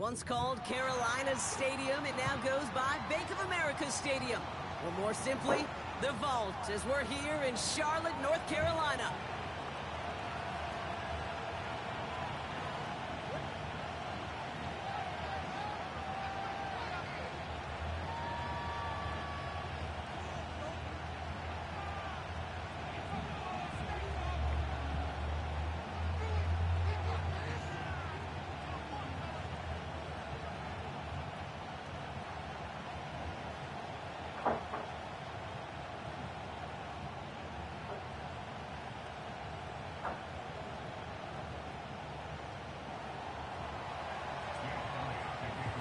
Once called Carolina's Stadium, it now goes by Bank of America Stadium. Or more simply, the Vault, as we're here in Charlotte, North Carolina.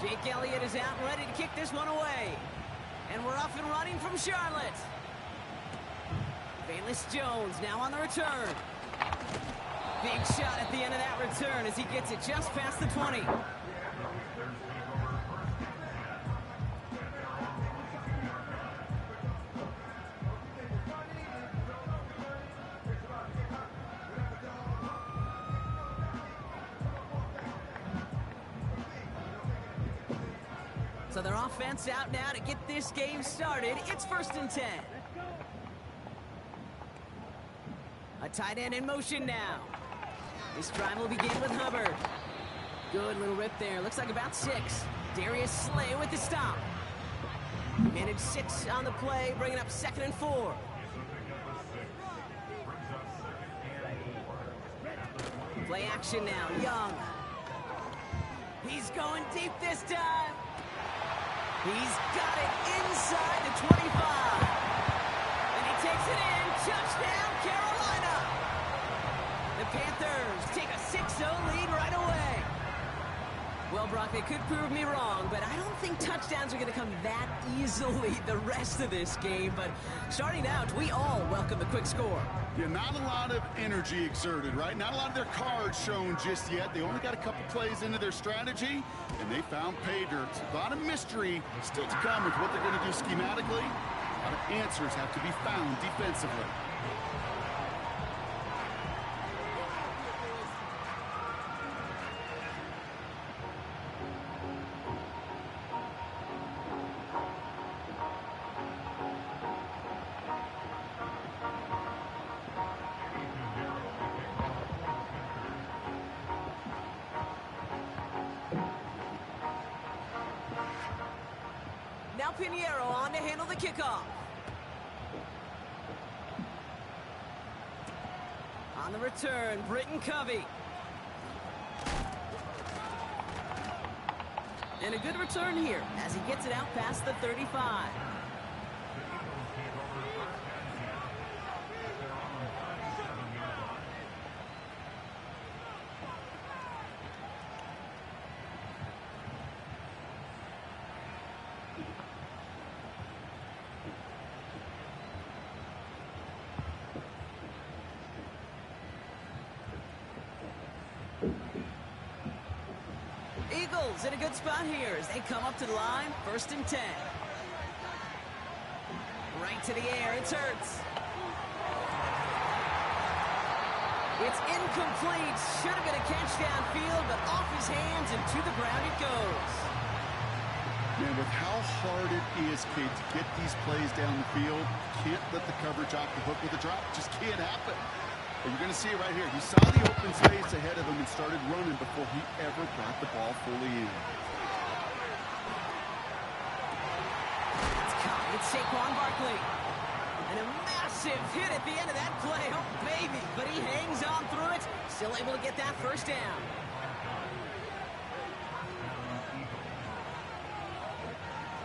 Jake Elliott is out and ready to kick this one away. And we're off and running from Charlotte. Bayless Jones now on the return. Big shot at the end of that return as he gets it just past the 20. So their offense out now to get this game started. It's 1st and 10. A tight end in motion now. This drive will begin with Hubbard. Good little rip there. Looks like about 6. Darius Slay with the stop. Managed 6 on the play, bringing up 2nd and 4. Play action now. Young. He's going deep this time. He's got it inside the 25. And he takes it in. Touchdown, Carolina. The Panthers take a 6-0 lead right away. Well, Brock, they could prove me wrong, but I don't think touchdowns are going to come that easily the rest of this game. But starting out, we all welcome the quick score. Yeah, not a lot of energy exerted, right? Not a lot of their cards shown just yet. They only got a couple plays into their strategy, and they found pay dirt. A lot of mystery still to come with what they're going to do schematically. A lot of answers have to be found defensively. Now Pinheiro on to handle the kickoff. On the return, Britton Covey. And a good return here as he gets it out past the 35. Eagles in a good spot here as they come up to the line. 1st and 10. Right to the air. It's Hurts. It's incomplete. Should have been a catch downfield, but off his hands and to the ground it goes. Man, with how hard it is, Kate, to get these plays down the field, can't let the coverage off the hook with a drop. Just can't happen. But you're going to see it right here. He saw the open space ahead of him and started running before he ever brought the ball fully in. It's caught with Saquon Barkley. And a massive hit at the end of that play. Oh, baby. But he hangs on through it. Still able to get that 1st down.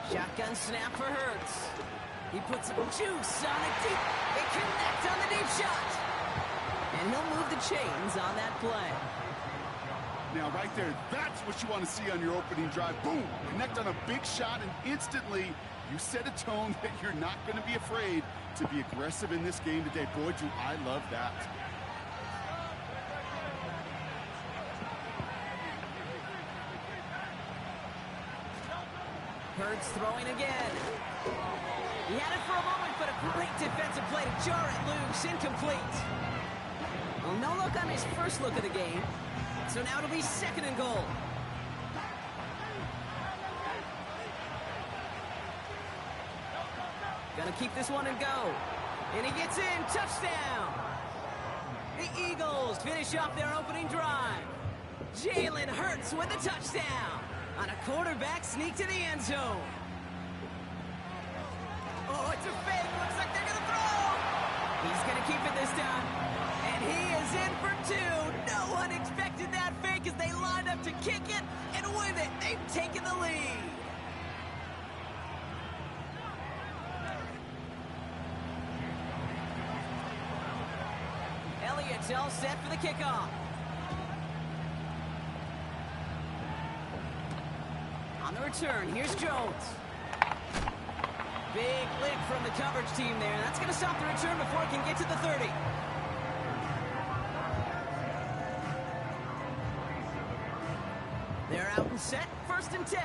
Shotgun snap for Hurts. He puts some juice on it deep. They connect on the deep shot. And he'll move the chains on that play. Now, right there, that's what you want to see on your opening drive. Boom! Connect on a big shot, and instantly you set a tone that you're not going to be afraid to be aggressive in this game today. Boy, do I love that. Hurts throwing again. He had it for a moment, but a great defensive play to jar it loose. Incomplete. Well, no look on his first look of the game. So now it'll be 2nd and goal. Gonna keep this one and go. And he gets in. Touchdown. The Eagles finish off their opening drive. Jalen Hurts with a touchdown on a quarterback sneak to the end zone. Oh, it's a fake. Looks like they're going to throw. He's going to keep it this time. And he is in for two. No one expected that fake as they lined up to kick it. And with it, they've taken the lead. Elliott's all set for the kickoff. On the return, here's Jones. Big lick from the coverage team there. That's going to stop the return before it can get to the 30. They're out and set. 1st and 10.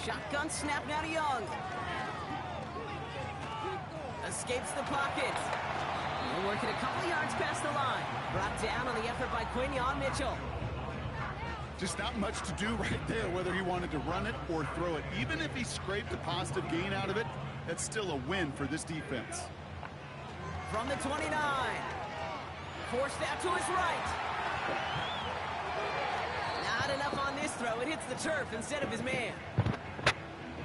Shotgun snap now to Young. Escapes the pocket. They're working a couple yards past the line. Brought down on the effort by Quinion Mitchell. Just not much to do right there, whether he wanted to run it or throw it. Even if he scraped a positive gain out of it, that's still a win for this defense. From the 29. Forced out to his right. Not enough on this throw. It hits the turf instead of his man.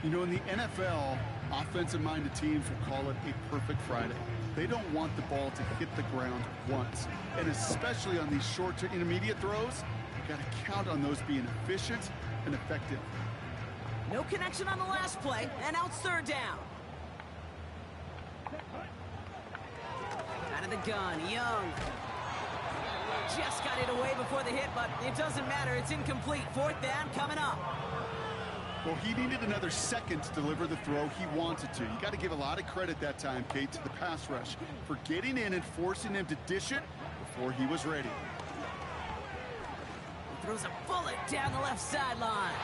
You know, in the NFL, offensive-minded teams will call it a perfect Friday. They don't want the ball to hit the ground once. And especially on these short to intermediate throws, you got to count on those being efficient and effective. No connection on the last play, and now it's 3rd down. Out of the gun, Young. Just got it away before the hit, but it doesn't matter. It's incomplete. 4th down coming up. Well, he needed another second to deliver the throw he wanted to. You got to give a lot of credit that time, Kate, to the pass rush for getting in and forcing him to dish it before he was ready. He throws a bullet down the left sideline.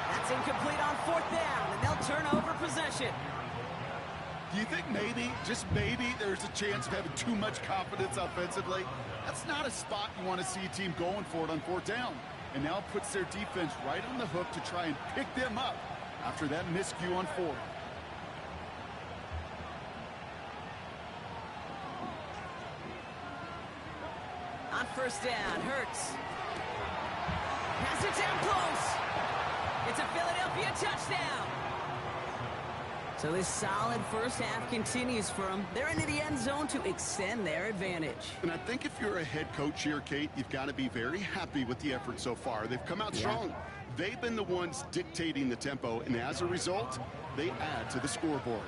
That's incomplete on 4th down, and they'll turn over possession. Do you think maybe, just maybe, there's a chance of having too much confidence offensively? That's not a spot you want to see a team going for it on 4th down. And now puts their defense right on the hook to try and pick them up after that miscue on 4th. On 1st down, Hurts. Has it down close. It's a Philadelphia touchdown. So this solid first half continues for them. They're into the end zone to extend their advantage. And I think if you're a head coach here, Kate, you've got to be very happy with the effort so far. They've come out strong. They've been the ones dictating the tempo, and as a result, they add to the scoreboard.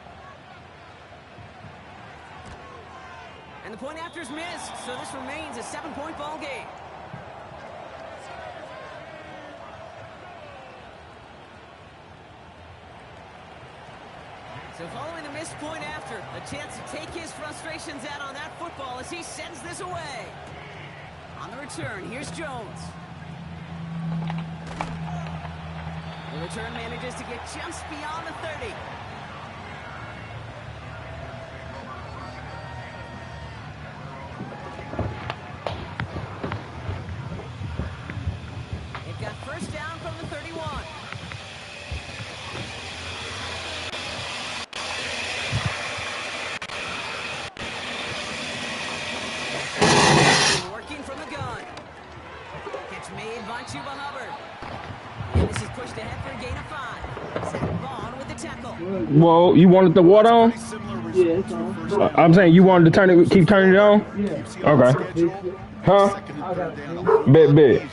And the point after is missed, so this remains a 7-point ball game. So following the missed point after, a chance to take his frustrations out on that football as he sends this away. On the return, here's Jones. The return manages to get just beyond the 30. They've got 1st down from the 31. Chuba Hubbard. And this is pushed ahead for a gain of 5. Zach Vaughn with the tackle. Whoa, you wanted the water on? Yeah, it's on. I'm saying you wanted to turn it, keep turning it on? Yeah. Okay. Huh? Bet. Yeah.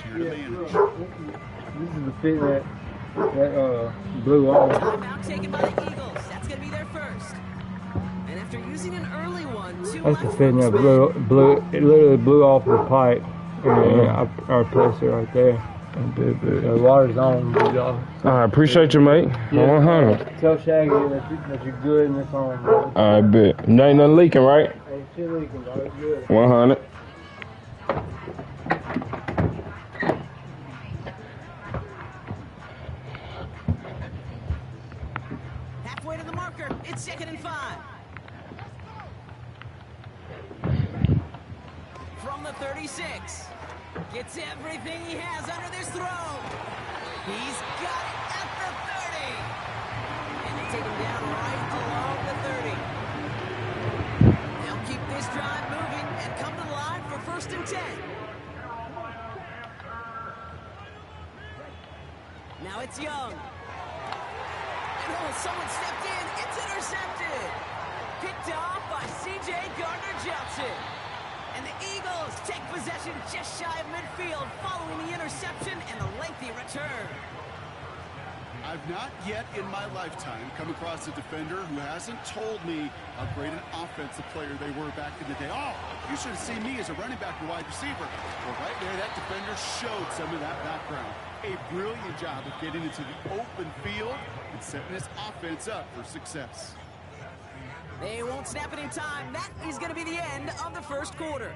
This is the fit that blew off. Timeout taken by the Eagles. That's going to be their first. And after using an early one, that's the fit that it literally blew off the pipe. And I placed it right there. The water's on. I appreciate you, mate. Yeah. 100. Tell Shaggy that you're good and it's on, bro. I bet. Ain't nothing leaking, right? Ain't shit leaking, bro. It's good. 100. halfway to the marker. It's 2nd and 5. From the 36. Gets everything he has under this throw. He's got it at the first and 10. Now it's Young. And someone stepped in. It's intercepted. Picked off by C.J. Gardner-Johnson. And the Eagles take possession just shy of midfield following the interception and the lengthy return. I've not yet in my lifetime come across a defender who hasn't told me how great an offensive player they were back in the day. Oh, you should have seen me as a running back or wide receiver. Well, right there, that defender showed some of that background. A brilliant job of getting into the open field and setting his offense up for success. They won't snap it in time. That is going to be the end of the first quarter.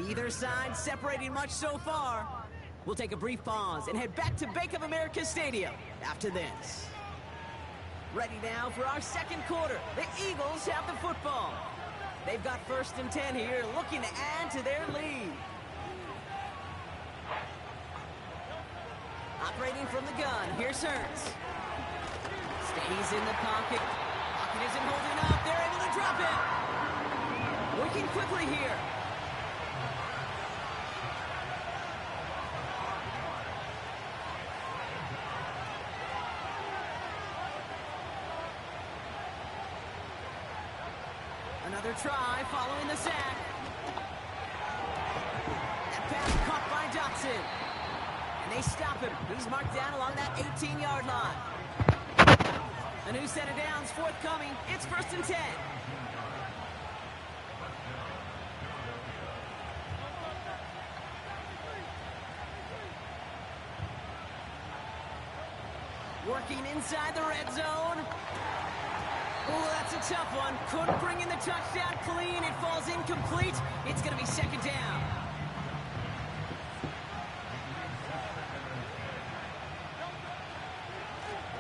Neither side separating much so far. We'll take a brief pause and head back to Bank of America Stadium after this. Ready now for our second quarter. The Eagles have the football. They've got first and 10 here, looking to add to their lead. Operating from the gun, here's Hurts. Stays in the pocket. Pocket isn't holding up. They're able to drop it. Working quickly here. Another try following the sack. That pass caught by Dotson. And they stop him. He's marked down along that 18-yard line. A new set of downs forthcoming. It's first and 10. Working inside the red zone. Oh, that's a tough one. Couldn't bring in the touchdown clean. It falls incomplete. It's going to be second down.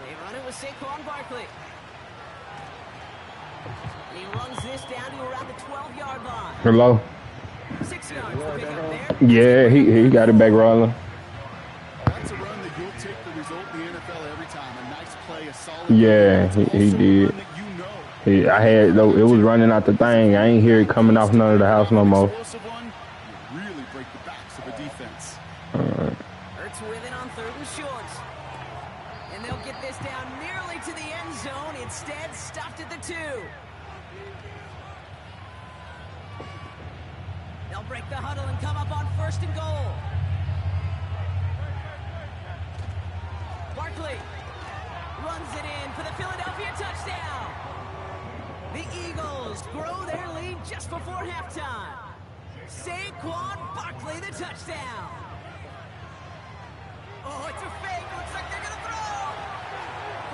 They run it with Saquon Barkley. And he runs this down to around the 12-yard line. Hello? 6 yards to pick up there. Yeah, he got it back rolling. That's a run that you'll take the result in the NFL every time. A nice play, a solid Yeah, play. he did. I had though it was running out the thing. I ain't hear it coming off none of the house no more. Explosive one, really break the backs of a defense. Hurts with it on 3rd and short. And they'll get this down nearly to the end zone. Instead, stopped at the 2. They'll break the huddle and come up on 1st and goal. Barkley runs it in for the Philadelphia touchdown. The Eagles grow their lead just before halftime. Saquon Barkley, the touchdown. Oh, it's a fake. Looks like they're going to throw.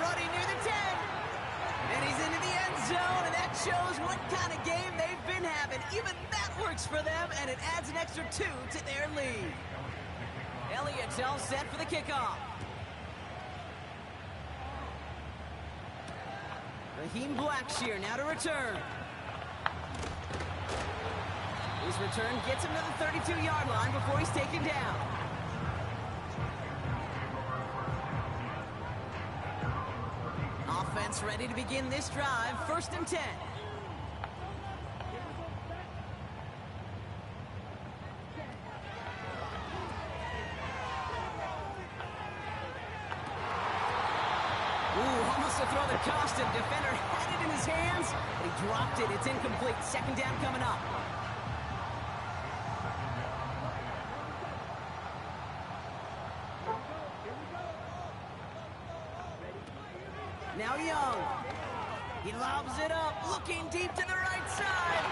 Running near the 10. And he's into the end zone, and that shows what kind of game they've been having. Even that works for them, and it adds an extra 2 to their lead. Elliott's all set for the kickoff. Raheem Blackshear now to return. His return gets him to the 32-yard line before he's taken down. Offense ready to begin this drive. 1st and 10. Almost a throw that cost him. Defender had it in his hands, but he dropped it. It's incomplete. Second down coming up. Now Young. He lobs it up, looking deep to the right side.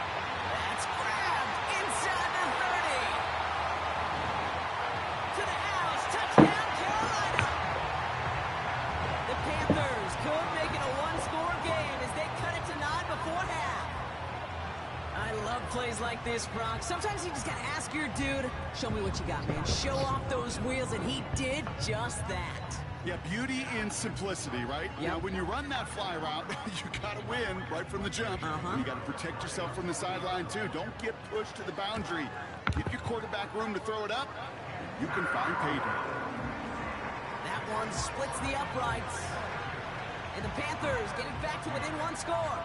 That's grabbed inside the 30. To the house. Touchdown, Carolina. The Panthers could make it a one-score game as they cut it to 9 before half. I love plays like this, Brock. Sometimes you just got to ask your dude, show me what you got, man. Show off those wheels, and he did just that. Yeah, beauty in simplicity, right? Yep. Now, when you run that fly route, you got to win right from the jump. You got to protect yourself from the sideline, too. Don't get pushed to the boundary. Give your quarterback room to throw it up. You can find pay dirt. That one splits the uprights. And the Panthers getting back to within 1 score.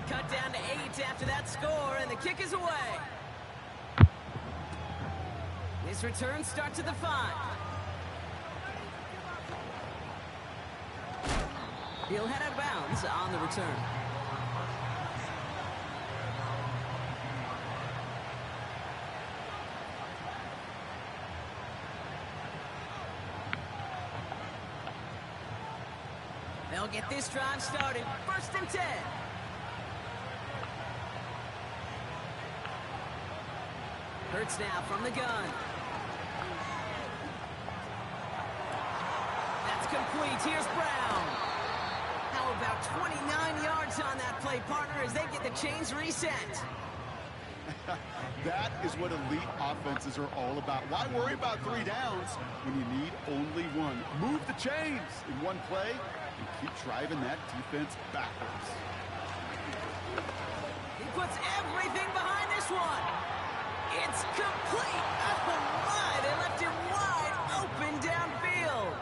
cut down to 8 after that score, and the kick is away. This return starts at the 5. He'll head out of bounds on the return. They'll get this drive started. 1st and 10. Hurts now from the gun. That's complete. Here's Brown. How about 29 yards on that play, partner, as they get the chains reset? That is what elite offenses are all about. Why worry about 3 downs when you need only 1? Move the chains in one play and keep driving that defense backwards. He puts everything behind this one. It's complete. Oh, my. They left him wide open downfield.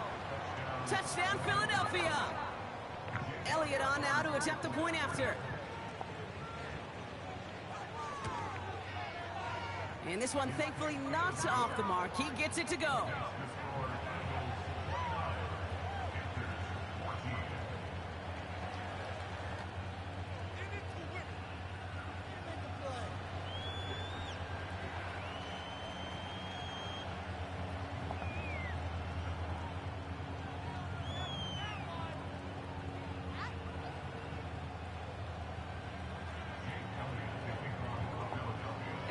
Touchdown, Philadelphia. Elliott on now to attempt the point after. And this one, thankfully, not off the mark. He gets it to go.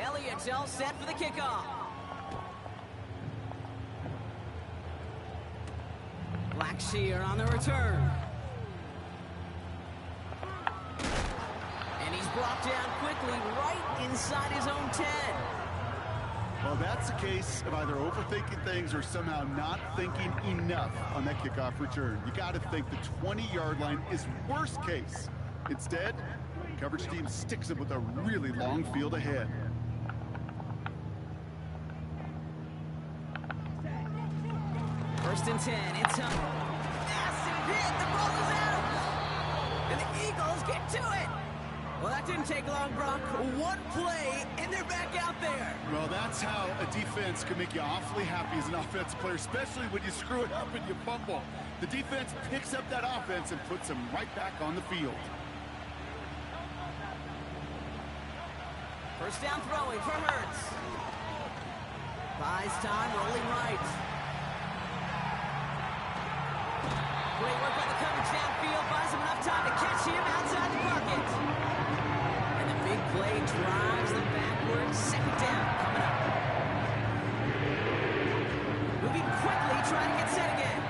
Elliott's all set for the kickoff. Blackshear on the return. And he's brought down quickly right inside his own 10. Well, that's the case of either overthinking things or somehow not thinking enough on that kickoff return. You got to think the 20-yard line is worst case. Instead, the coverage team sticks it with a really long field ahead. First and 10, it's a massive hit. The ball is out. And the Eagles get to it. Well, that didn't take long, Brock. One play, and they're back out there. Well, that's how a defense can make you awfully happy as an offensive player, especially when you screw it up and you fumble. The defense picks up that offense and puts them right back on the field. First down throwing for Hurts. Buys time, rolling right. Great work by the coverage downfield. Buys him enough time to catch him outside the pocket. And the big play drives them backwards. 2nd down coming up. Moving quickly, trying to get set again.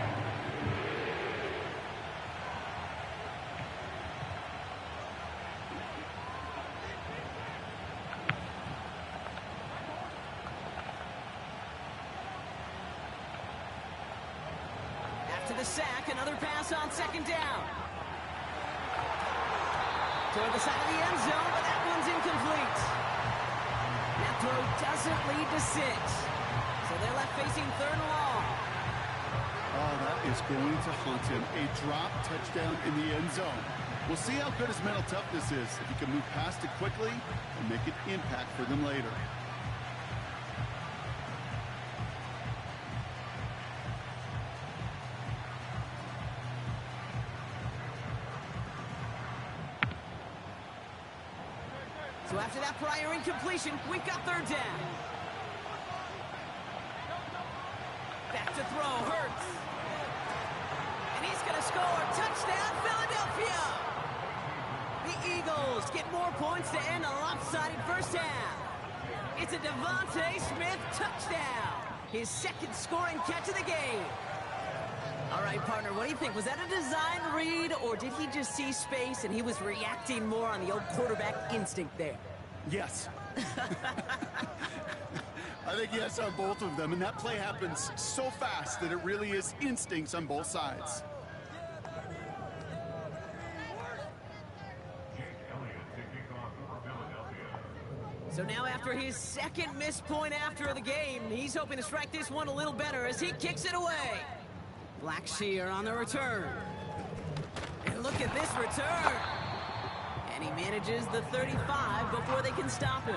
The sack, another pass on 2nd down. Toward the side of the end zone, but that one's incomplete. That throw doesn't lead to 6. So they're left facing 3rd and long. Oh, that is going to haunt him. A drop touchdown in the end zone. We'll see how good his mental toughness is if he can move past it quickly and make an impact for them later. So after that prior incompletion, we've got 3rd down. Back to throw, Hurts. And he's going to score. Touchdown, Philadelphia! The Eagles get more points to end a lopsided first half. It's a Devontae Smith touchdown. His 2nd scoring catch of the game. All right, partner, what do you think? Was that a design read, or did he just see space and he was reacting more on the old quarterback instinct there? Yes. I think yes on both of them, and that play happens so fast that it really is instincts on both sides. So now after his 2nd missed point after the game, he's hoping to strike this one a little better as he kicks it away. Blackshear on the return. And look at this return. And he manages the 35 before they can stop him.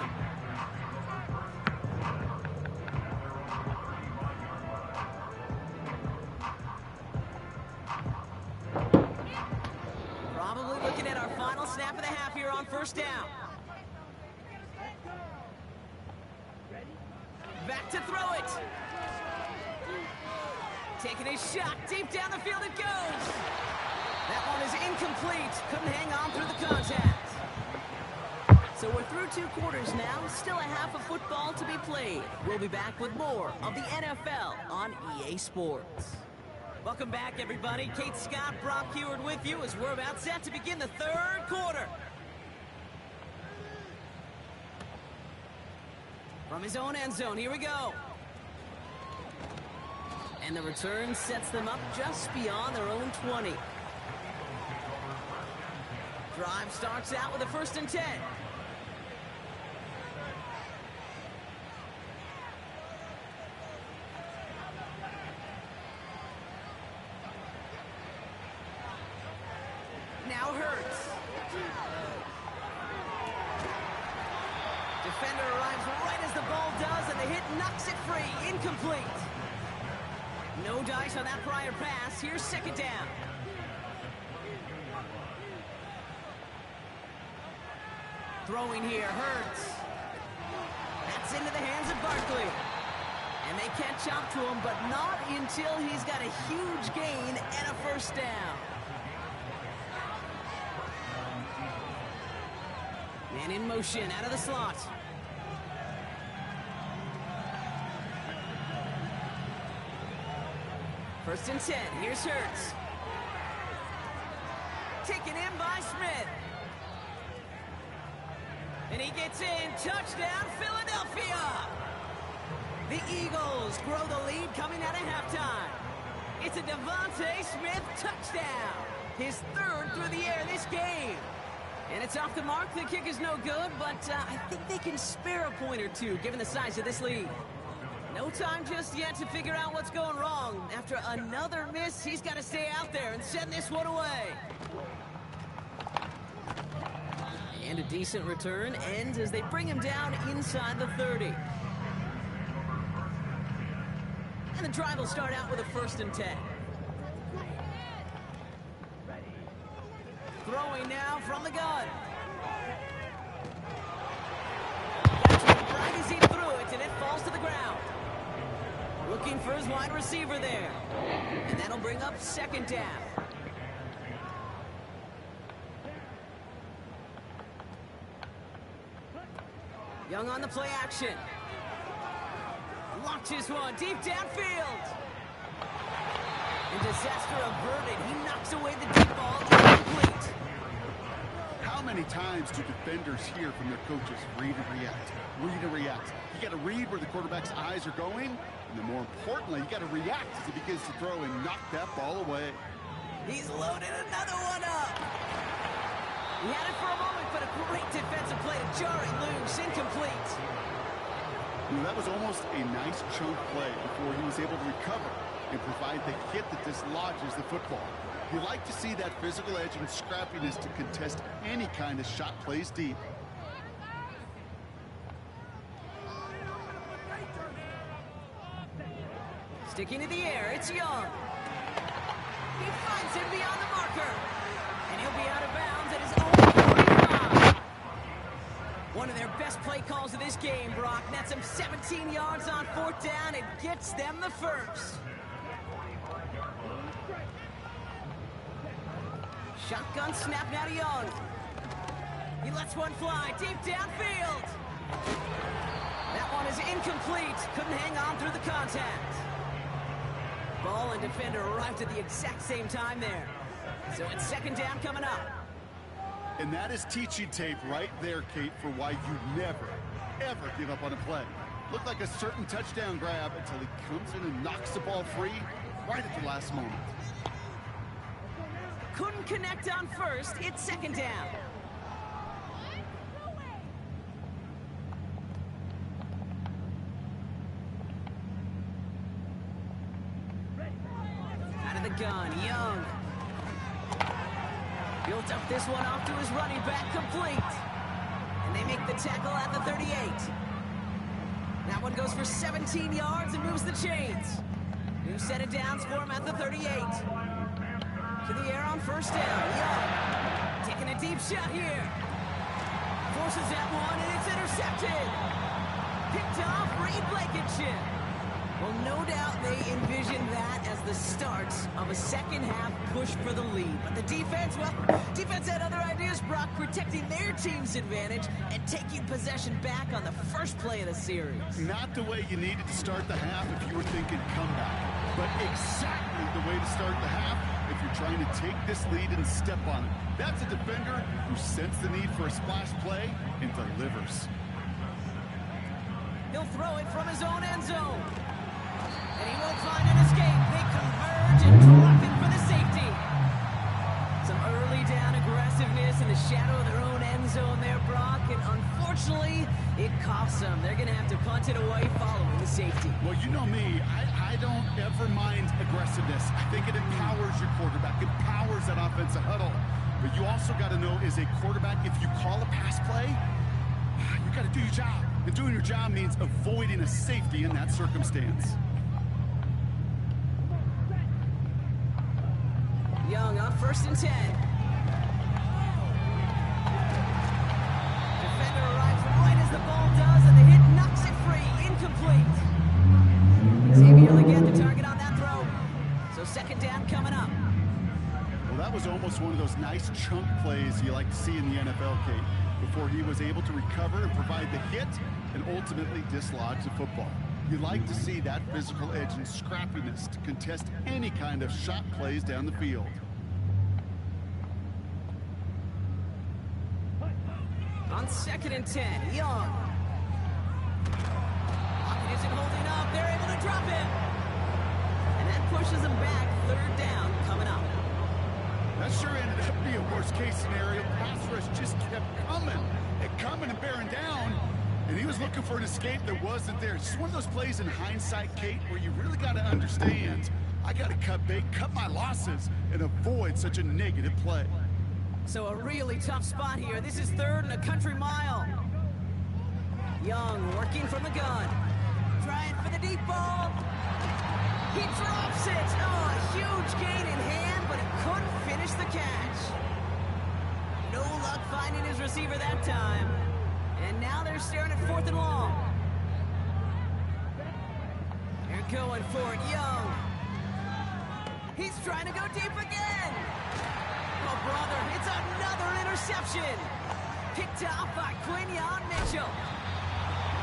Probably looking at our final snap of the half here on first down. Back to throw it. Taking a shot deep down the field it goes. That one is incomplete. Couldn't hang on through the contact. So we're through 2 quarters now. Still a half of football to be played. We'll be back with more of the NFL on EA Sports. Welcome back, everybody. Kate Scott, Brock Heward with you as we're about set to begin the 3rd quarter. From his own end zone, here we go. And the return sets them up just beyond their own 20. Drive starts out with a 1st and 10. Now Hurts. Defender arrives right as the ball does, and the hit knocks it free. Incomplete. No dice on that prior pass. Here's 2nd down. Throwing here, Hurts. That's into the hands of Barkley. And they catch up to him, but not until he's got a huge gain and a 1st down. Man in motion, out of the slot. First and 10, here's Hurts. Taken in by Smith. And he gets in, touchdown, Philadelphia! The Eagles grow the lead coming out of halftime. It's a Devontae Smith touchdown. His 3rd through the air this game. And it's off the mark. The kick is no good, but I think they can spare a point or 2 given the size of this lead. No time just yet to figure out what's going wrong. After another miss, he's got to stay out there and send this one away. And a decent return ends as they bring him down inside the 30. And the drive will start out with a 1st and 10. Throwing now from the gun. That's right as he threw it, and it falls to the ground. Looking for his wide receiver there. And that'll bring up 2nd down. Young on the play action. Launches one deep downfield. And disaster averted. He knocks away the deep ball. Incomplete. How many times do defenders hear from their coaches, read and react, read and react? You got to read where the quarterback's eyes are going, and then more importantly, you got to react as he begins to throw and knock that ball away. He's loaded another one up. He had it for a moment, but a great defensive play to jarring loose, incomplete. That was almost a nice chunk play before he was able to recover and provide the hit that dislodges the football. You like to see that physical edge and scrappiness to contest any kind of shot plays deep. Sticking to the air, it's Young. He finds him beyond the marker. And he'll be out of bounds at his own 45. One of their best play calls of this game, Brock. Nets him 17 yards on 4th down and gets them the 1st. Shotgun snap now to Young. He lets one fly deep downfield. That one is incomplete. Couldn't hang on through the contact. Ball and defender arrived at the exact same time there. So it's 2nd down coming up. And that is teaching tape right there, Kate, for why you never, ever give up on a play. Looked like a certain touchdown grab until he comes in and knocks the ball free right at the last moment. Couldn't connect on 1st. It's 2nd down. Out of the gun, Young. Built up this one off to his running back, complete. And they make the tackle at the 38. That one goes for 17 yards and moves the chains. New set of downs for him at the 38. To the air on first down. Young taking a deep shot here. Forces that one, and it's intercepted. Picked off Reed Blankenship. Well, no doubt they envision that as the start of a second half push for the lead. But the defense, well, defense had other ideas, Brock, protecting their team's advantage and taking possession back on the first play of the series. Not the way you needed to start the half if you were thinking comeback, but exactly the way to start the half if you're trying to take this lead and step on it. That's a defender who sensed the need for a splash play and delivers. He'll throw it from his own end zone. And he will find an escape. They converge and drop it for the safety. Some early down aggressiveness in the shadow of their own end zone there, Brock. And unfortunately, it costs them. They're going to have to punt it away following the safety. Well, you know me. I don't ever mind aggressiveness. I think it empowers your quarterback, empowers that offensive huddle. But you also got to know, as a quarterback, if you call a pass play, you got to do your job. And doing your job means avoiding a safety in that circumstance. Young on 1st and 10. Defender arrives right as the ball does, and the hit knocks it free. Incomplete. Xavier Legette the target on that throw. So second down coming up. Well, that was almost one of those nice chunk plays you like to see in the NFL, Kate, before he was able to recover and provide the hit and ultimately dislodge the football. You like to see that physical edge and scrappiness to contest any kind of shot plays down the field. On 2nd and 10, Young. Lockett isn't holding up. They're able to drop him. And that pushes him back. 3rd down coming up. That sure ended up being a worst-case scenario. Pass rush just kept coming and coming and bearing down. And he was looking for an escape that wasn't there. It's just one of those plays in hindsight, Kate, where you really got to understand, I got to cut bait, cut my losses, and avoid such a negative play. So a really tough spot here. This is 3rd and a country mile. Young working from the gun. Trying for the deep ball. He drops it. Oh, a huge gain in hand, but it couldn't finish the catch. No luck finding his receiver that time. And now they're staring at 4th and long. They're going for it, Young. He's trying to go deep again. Oh, brother, it's another interception. Picked off by Quinyon Mitchell.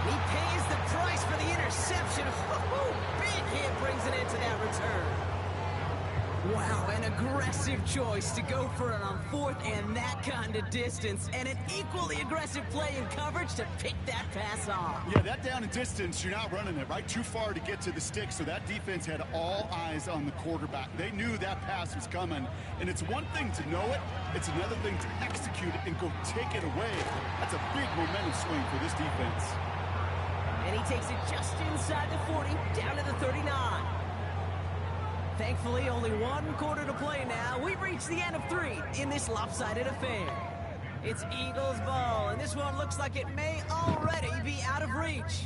He pays the price for the interception. Big hit brings it into that return. Wow, an aggressive choice to go for it on 4th and that kind of distance, and an equally aggressive play in coverage to pick that pass off. Yeah, that down and distance, you're not running it, right? Too far to get to the stick, so that defense had all eyes on the quarterback. They knew that pass was coming, and it's one thing to know it, it's another thing to execute it and go take it away. That's a big momentum swing for this defense. And he takes it just inside the 40, down to the 39. Thankfully, only 1 quarter to play now. We've reached the end of 3 in this lopsided affair. It's Eagles ball, and this one looks like it may already be out of reach.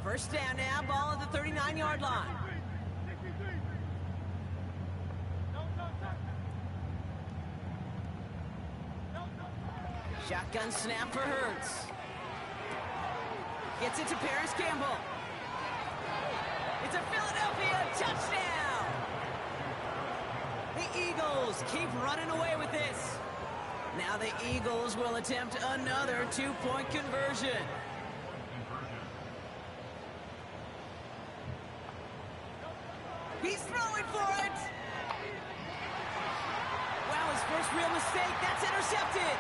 First down now, ball at the 39-yard line. Shotgun snap for Hurts. Gets it to Paris Campbell. It's a Philadelphia touchdown! The Eagles keep running away with this. Now the Eagles will attempt another 2-point conversion. He's throwing for it! Wow, his first real mistake. That's intercepted.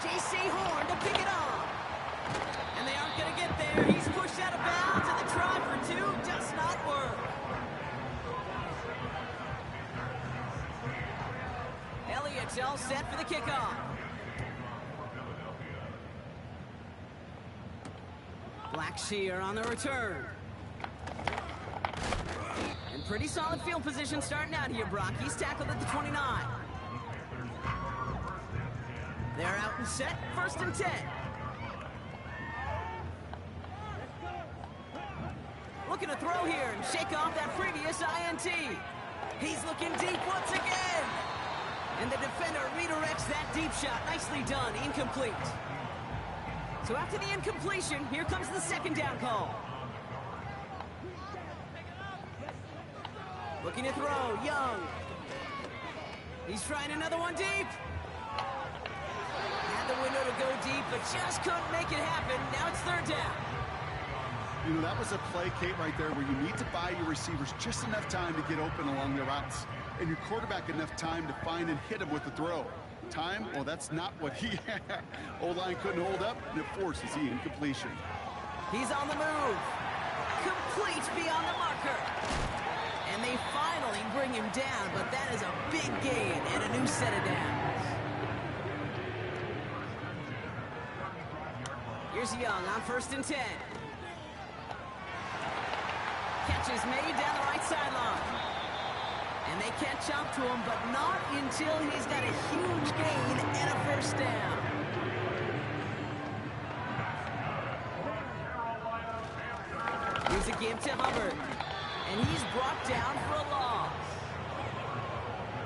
J.C. Horn to pick it off. And they aren't going to get there. He's pushed out of bounds, and the try for 2 does not work. Elliott's all set for the kickoff. Black Shear on the return. And pretty solid field position starting out here, Brock. He's tackled at the 29. They're out and set, 1st and 10. Looking to throw here and shake off that previous INT. He's looking deep once again. And the defender redirects that deep shot. Nicely done, incomplete. So after the incompletion, here comes the 2nd down call. Looking to throw, Young. He's trying another one deep. Had the window to go deep, but just couldn't make it happen. Now it's 3rd down. You know, that was a play, Kate, right there where you need to buy your receivers just enough time to get open along their routes. And your quarterback enough time to find and hit him with the throw. Time? Well, that's not what he had. O-line couldn't hold up, and it forces the incompletion. He's on the move. Complete beyond the marker. And they finally bring him down, but that is a big gain and a new set of downs. Here's Young on 1st and 10. Catch is made down the right sideline. And they catch up to him, but not until he's got a huge gain and a 1st down. Here's a give to Hubbard. And he's brought down for a loss.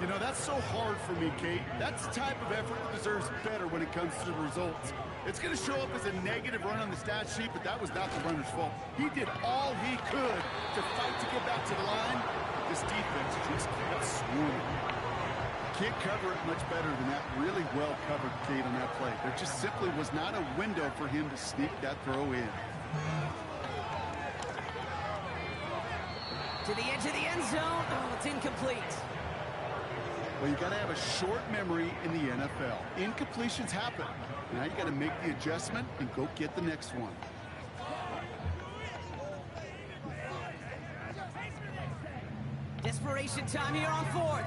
You know, that's so hard for me, Kate. That's the type of effort that deserves better when it comes to the results. It's going to show up as a negative run on the stat sheet, but that was not the runner's fault. He did all he could to fight to get back to the line. This defense just kept swarming. Can't cover it much better than that. Really well covered, Kate, on that play. There just simply was not a window for him to sneak that throw in. To the edge of the end zone. Oh, it's incomplete. Well, you got to have a short memory in the NFL. Incompletions happen. Now you got to make the adjustment and go get the next one. Desperation time here on 4th.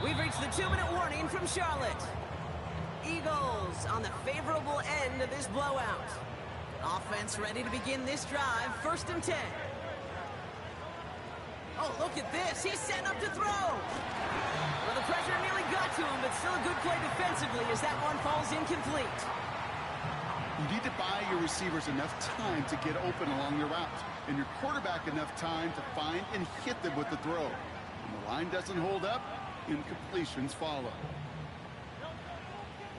We've reached the 2-minute warning from Charlotte. Eagles on the favorable end of this blowout. Offense ready to begin this drive, 1st and 10. Oh, look at this. He's set up to throw. Well, the pressure nearly got to him, but still a good play defensively as that one falls incomplete. You need to buy your receivers enough time to get open along their route, and your quarterback enough time to find and hit them with the throw. When the line doesn't hold up, incompletions follow.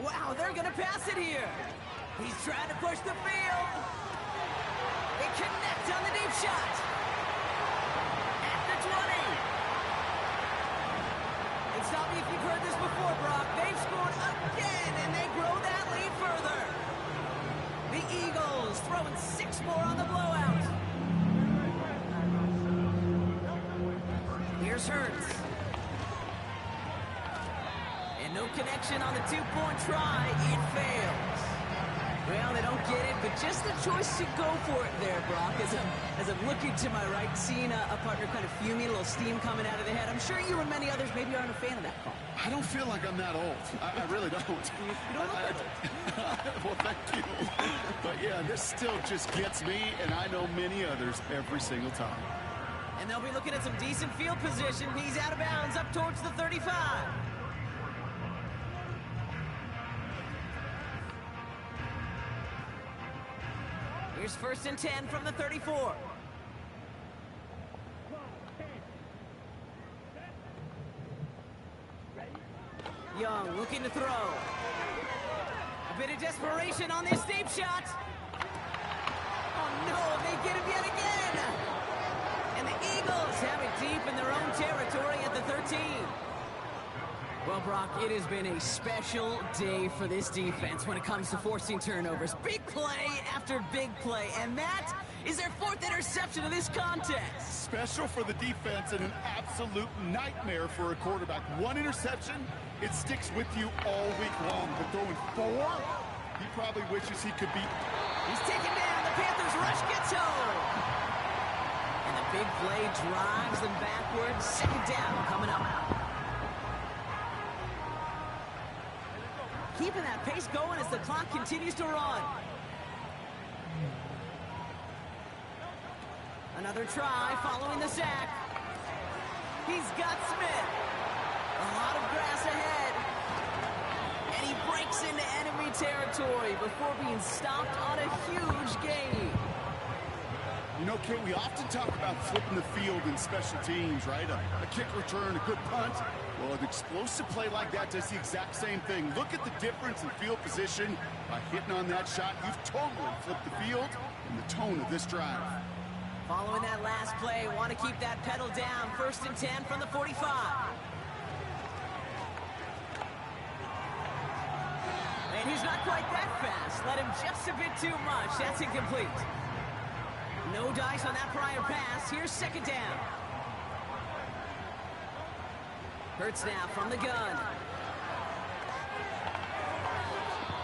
Wow, they're going to pass it here. He's trying to push the field. They connect on the deep shot. At the 20. And stop me if you've heard this before, Brock. They've scored again, and they grow that lead further. The Eagles throwing 6 more on the blowout. Here's Hurts. And no connection on the 2-point try. It fails. Well, they don't get it, but just the choice to go for it there, Brock, as I'm looking to my right, seeing a partner kind of fuming, a little steam coming out of the head. I'm sure you and many others maybe aren't a fan of that call. I don't feel like I'm that old. I really don't. You don't look like it. Well, thank you. But yeah, this still just gets me, and I know many others every single time. And they'll be looking at some decent field position. He's out of bounds up towards the 35. Here's 1st and 10 from the 34. Young looking to throw. A bit of desperation on this deep shot. Oh no, they get him yet again. And the Eagles have it deep in their own territory at the 13. Well, Brock, it has been a special day for this defense when it comes to forcing turnovers. Big play after big play, and that is their 4th interception of this contest. Special for the defense and an absolute nightmare for a quarterback. 1 interception, it sticks with you all week long. But throwing 4, he probably wishes he could be. He's taken down. The Panthers rush gets home. And the big play drives them backwards. 2nd down coming up. Keeping that pace going as the clock continues to run. Another try following the sack. He's got Smith. A lot of grass ahead. And he breaks into enemy territory before being stopped on a huge gain. You know, Kate, we often talk about flipping the field in special teams, right? A kick return, a good punt. Well, an explosive play like that does the exact same thing. Look at the difference in field position. By hitting on that shot, you've totally flipped the field and the tone of this drive. Following that last play, want to keep that pedal down. 1st and 10 from the 45. And he's not quite that fast. Let him just a bit too much. That's incomplete. No dice on that prior pass. Here's 2nd down. Hurts now from the gun.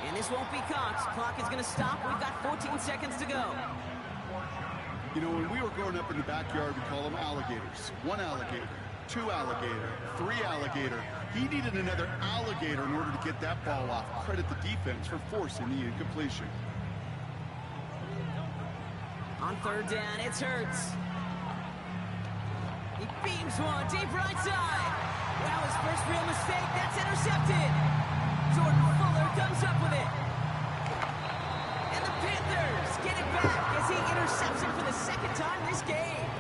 And this won't be Cox. Clock is going to stop. We've got 14 seconds to go. You know, when we were growing up in the backyard, we call them alligators. 1 alligator, 2 alligator, 3 alligator. He needed another alligator in order to get that ball off. Credit the defense for forcing the incompletion. On 3rd down, it's Hurts. He beams one deep right side. Wow, his first real mistake. That's intercepted. Jordan Fuller comes up with it. And the Panthers get it back as he intercepts it for the 2nd time this game.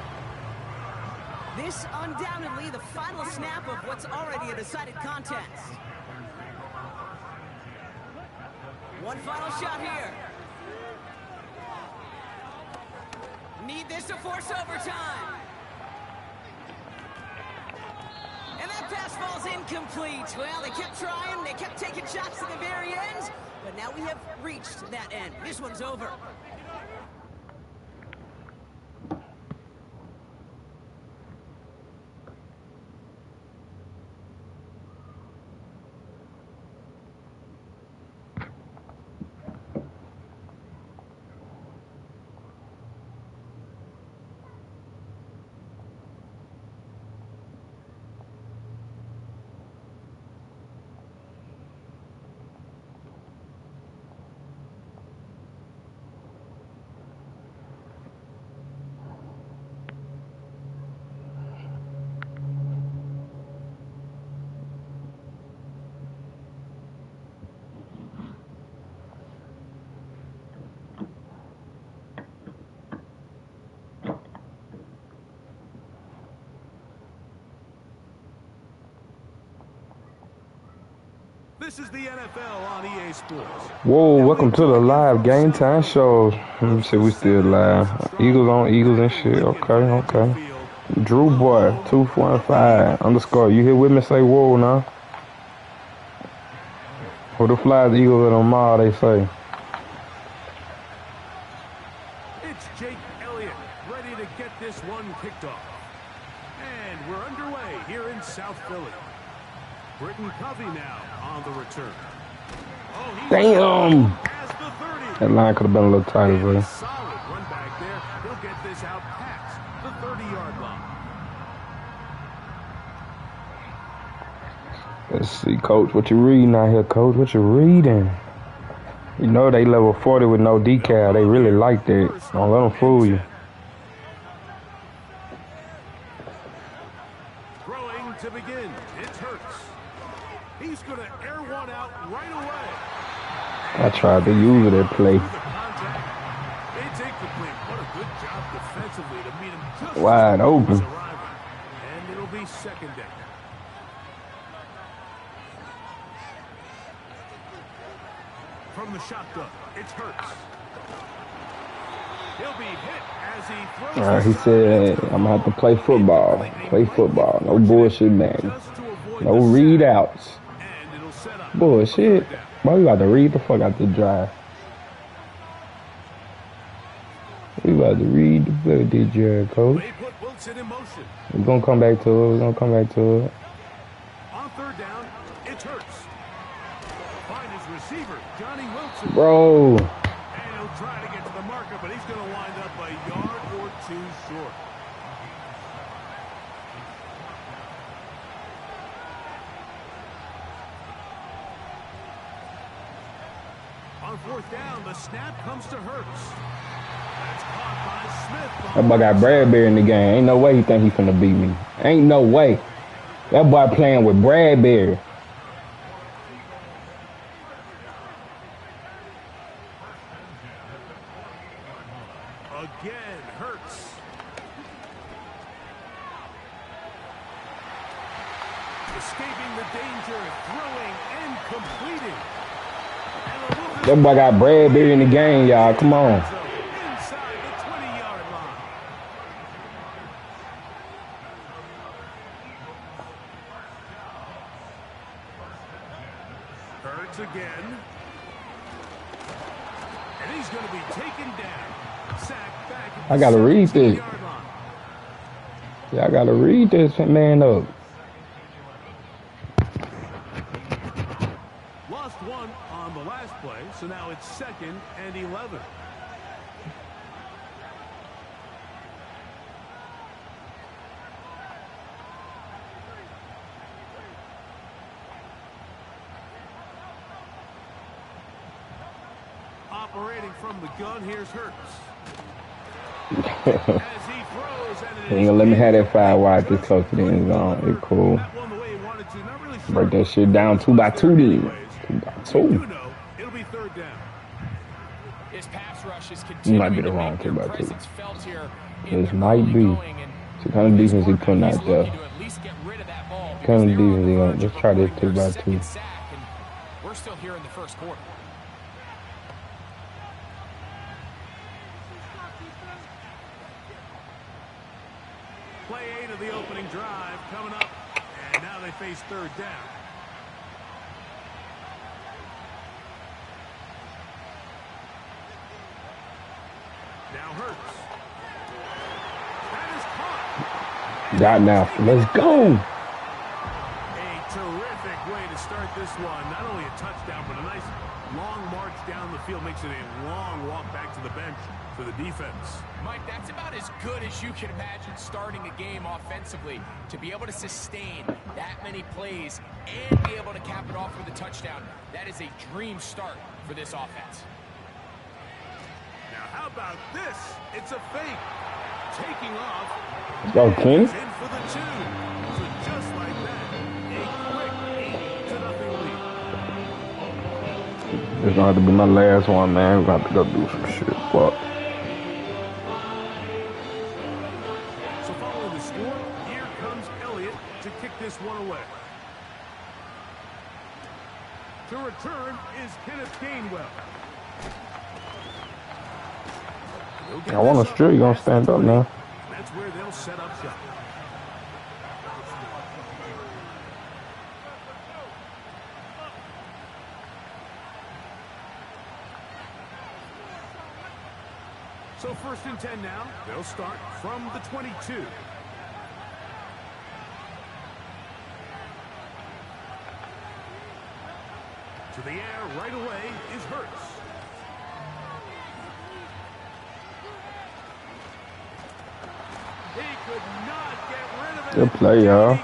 This undoubtedly the final snap of what's already a decided contest. One final shot here. Need this to force overtime. And that pass falls incomplete. Well, they kept trying. They kept taking shots to the very end. But now we have reached that end. This one's over. This is the NFL on EA Sports. Whoa, welcome to the live game time show. Let me see, we still live. Eagles on Eagles and shit. Okay. Drew Boy, 215 _ You here with me? Say whoa now. Who the Flies, Eagles, and them mall, they say. It's Jake Elliott, ready to get this one kicked off. And we're underway here in South Philly. Britton Covey now on the return. Oh, Damn! as the 30. That line could have been a little tighter, buddy. Solid run back there. He'll get this out past the 30-yard line. Let's see, Coach, what you reading out here, Coach? What you reading? You know they level 40 with no decal. They really like that. Don't let them fool you. Throwing to begin. It's Hurts. He's going to air one out right away. I tried to use it at play. It's incomplete. What a good job defensively to meet him just Wide open. and it'll be 2nd down. From the shotgun, it's Hurts. He'll be hit as he throws. He said, I'm going to have to play football. Play football. No bullshit, man. No readouts. And it'll set up. Bullshit. Boy, we about to read the fuck out the drive. We about to read the fuck out the drive, Coach. They put Wilson in motion. We're going to come back to it. On 3rd down, it's Hurts. Find his receiver, Johnny Wilson. Bro. And he'll try to get to the marker, but he's going to wind up a yard or 2 short. On 4th down, the snap comes to Hurts. That boy got Bradbury in the game. Ain't no way he think he finna beat me. Ain't no way. That boy playing with Bradbury. Again, Hurts. Escaping the danger, throwing and completing. That boy got Bradbury in the game, y'all. Come on. Inside the 20-yard line. Hurts again. And he's going to be taken down. Sacked back at I gotta read the this. 17-yard line. Yeah, I gotta read this man up. Lost one on the last play, so now it's 2nd and 11. Operating from the gun, here's Hurts. As he throws, and He ain't gonna let me have that 5 wide this close to the end zone. It's cool. That one the way he wanted to, not really sure. Break that shit down 2 by 2 then. 2 by 2. You know, it'll be 3rd down. His pass rush is You might be the wrong 2 by 2. This might be. It's the kind of defense he putting out there. Kind of defense he gonna. Let's try this 2 by 2. We're still here in the first quarter. Play 8 of the opening drive coming up, and now they face 3rd down. Now Hurts. That is caught. Got now. Let's go. A terrific way to start this one. Not only a touchdown, but a nice long march down the field. Makes it a long walk back to the bench for the defense. Mike, that's about as good as you can imagine starting a game offensively. To be able to sustain that many plays and be able to cap it off with a touchdown, that is a dream start for this offense. Now, how about this? It's a fake. Taking off. Go, King. In for the 2. So just like that, a quick 8-0 lead. It's gonna have to be my last one, man. We're gonna have to go do some shit. Fuck. So following the score, here comes Elliott to kick this one away. To return is Kenneth Gainwell. I want a strip. You gonna stand up now? That's where they'll set up shop. So 1st and 10 now. They'll start from the 22. To the air right away is Hurts. He could not get rid of it. Good play, y'all.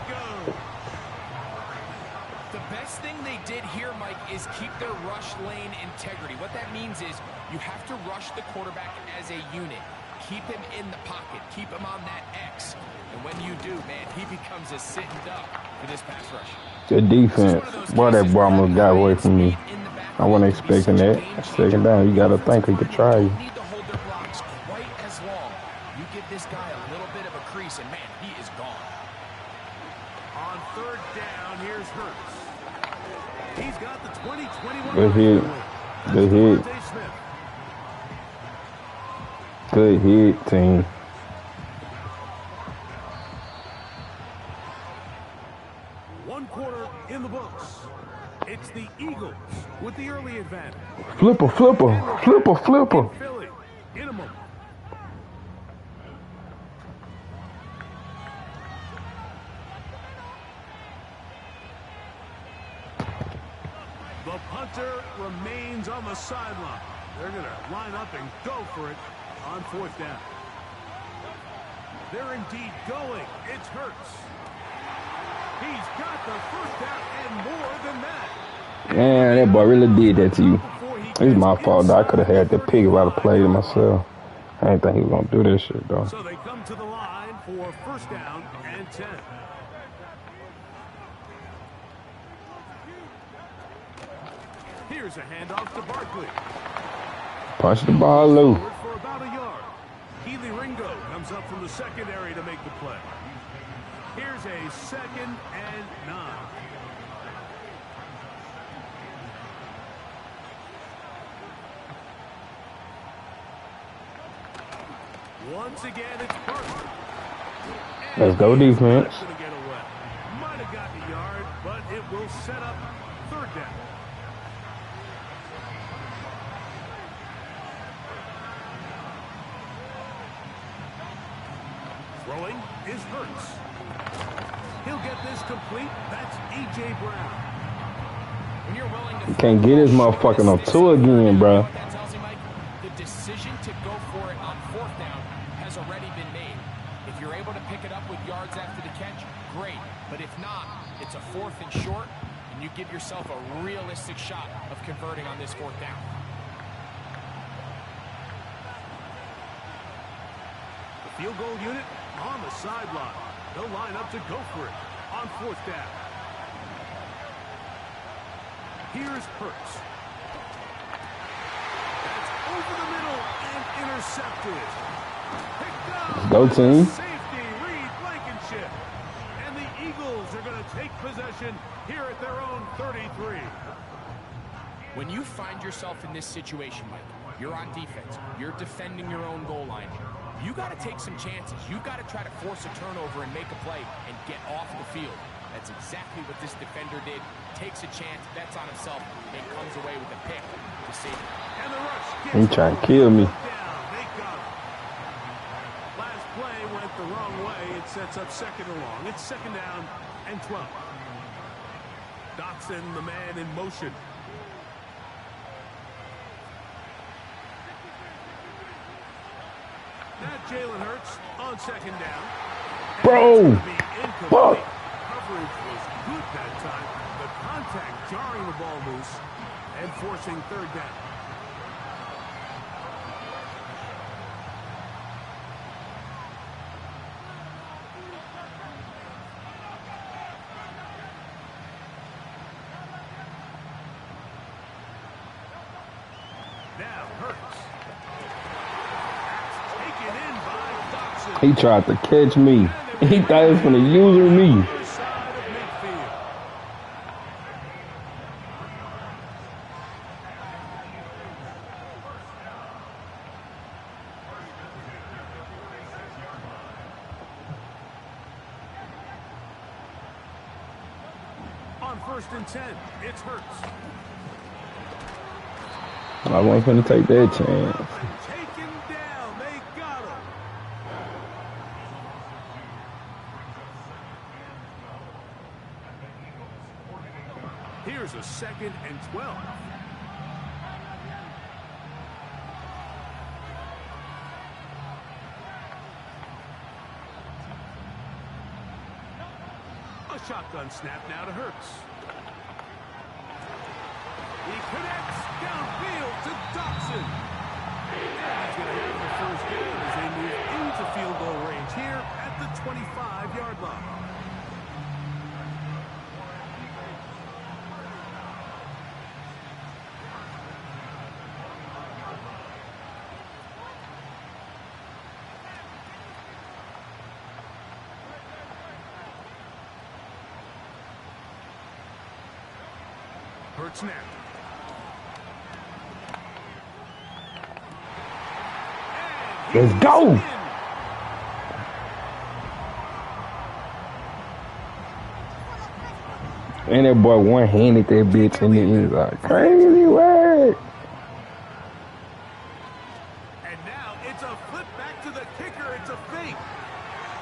The best thing they did here, Mike, is keep their rush lane integrity. What that means is you have to rush the quarterback as a unit. Keep him in the pocket. Keep him on that X. And when you do, man, he becomes a sitting duck for this pass rush. Good defense. Boy, that boy almost got away from me. I wasn't expecting that. 2nd down, you gotta think he could try you. Need to hold their blocks quite as long. You give this guy a little bit of a crease, and man, he is gone. On 3rd down, here's Hurts. He's got the 20-21. Good hit. Good hit. Good hit, team. One quarter in the books. It's the Eagles with the early advantage. Flipper, flipper, flipper, flipper. Philly, in a moment. The punter remains on the sideline. They're going to line up and go for it on 4th down. They're indeed going. It's Hurts. He's got the 1st down and more than that. Man, that boy really did that to you. It's my fault, though. I could have had that pick if I'd have played it myself. I didn't think he was gonna do this shit though. So they come to the line for first down and 10. Here's a handoff to Barkley. Punch the ball loose. For about a yard. Keely Ringo comes up from the secondary to make the play. Here's a 2nd and 9. Once again, it's Barkley. Let's go defense. Might have gotten a yard, but it will set up 3rd down. Throwing is Hurts. He'll get this complete. That's A.J. Brown. When you're willing to Can't get his motherfucking on 2 again, bro. that tells you, Mike, the decision to go for it on 4th down has already been made. If you're able to pick it up with yards after the catch, great. But if not, it's a 4th and short, and you give yourself a realistic shot of converting on this 4th down. The field goal unit on the sideline. They'll line up to go for it on 4th down. Here's Hurts. That's over the middle and intercepted. Picked up. Let's go, team. Safety, Reed Blankenship. And the Eagles are going to take possession here at their own 33. When you find yourself in this situation, Mike, you're on defense, you're defending your own goal line, you got to take some chances. You got to try to force a turnover and make a play and get off the field. That's exactly what this defender did. Takes a chance, bets on himself, and comes away with a pick to save it. And the rush He trying to kill me. down. They got him. Last play went the wrong way. It sets up 2nd and long. It's 2nd down and 12. Dotson, the man in motion. Now Jalen Hurts on 2nd down. Bro. Fuck. Coverage was good that time. The contact jarring the ball loose and forcing 3rd down. Now Hurts. Taken in by Dotson. He tried to catch me. He thought he was gonna use me. Other side of midfield. On 1st and 10, it's Hurts. I wasn't gonna take that chance. Taken down. They got him. Here's a 2nd and 12. A shotgun snap now to Hurts. He connects downfield to Dotson. And he's going to have the 1st down as they move into field goal range here at the 25-yard line. Hurts now. Let's go. And that boy one-handed that bitch in the end zone. Crazy work. And now it's a flip back to the kicker. It's a fake.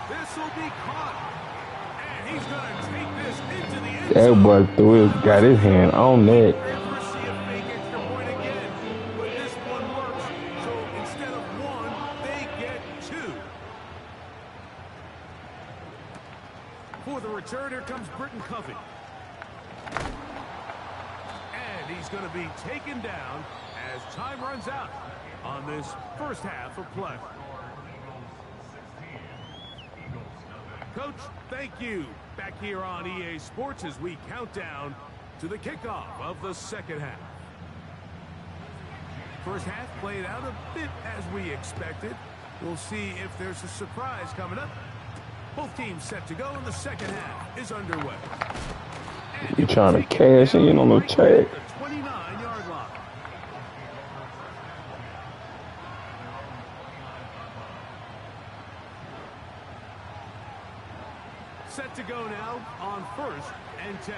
This will be caught. And he's going to take this into the end That zone. boy got his hand on that. Never see a fake extra point again. But this one works. So instead of 1, they get 2. For the return, here comes Britton Covey. And he's going to be taken down as time runs out. on this first half of play. Coach, thank you. Back here on EA Sports as we count down to the kickoff of the second half. First half played out a bit as we expected. We'll see if there's a surprise coming up. Both teams set to go, and the second half is underway. You trying to cash in on the check? 29-yard line. Set to go now on 1st and 10.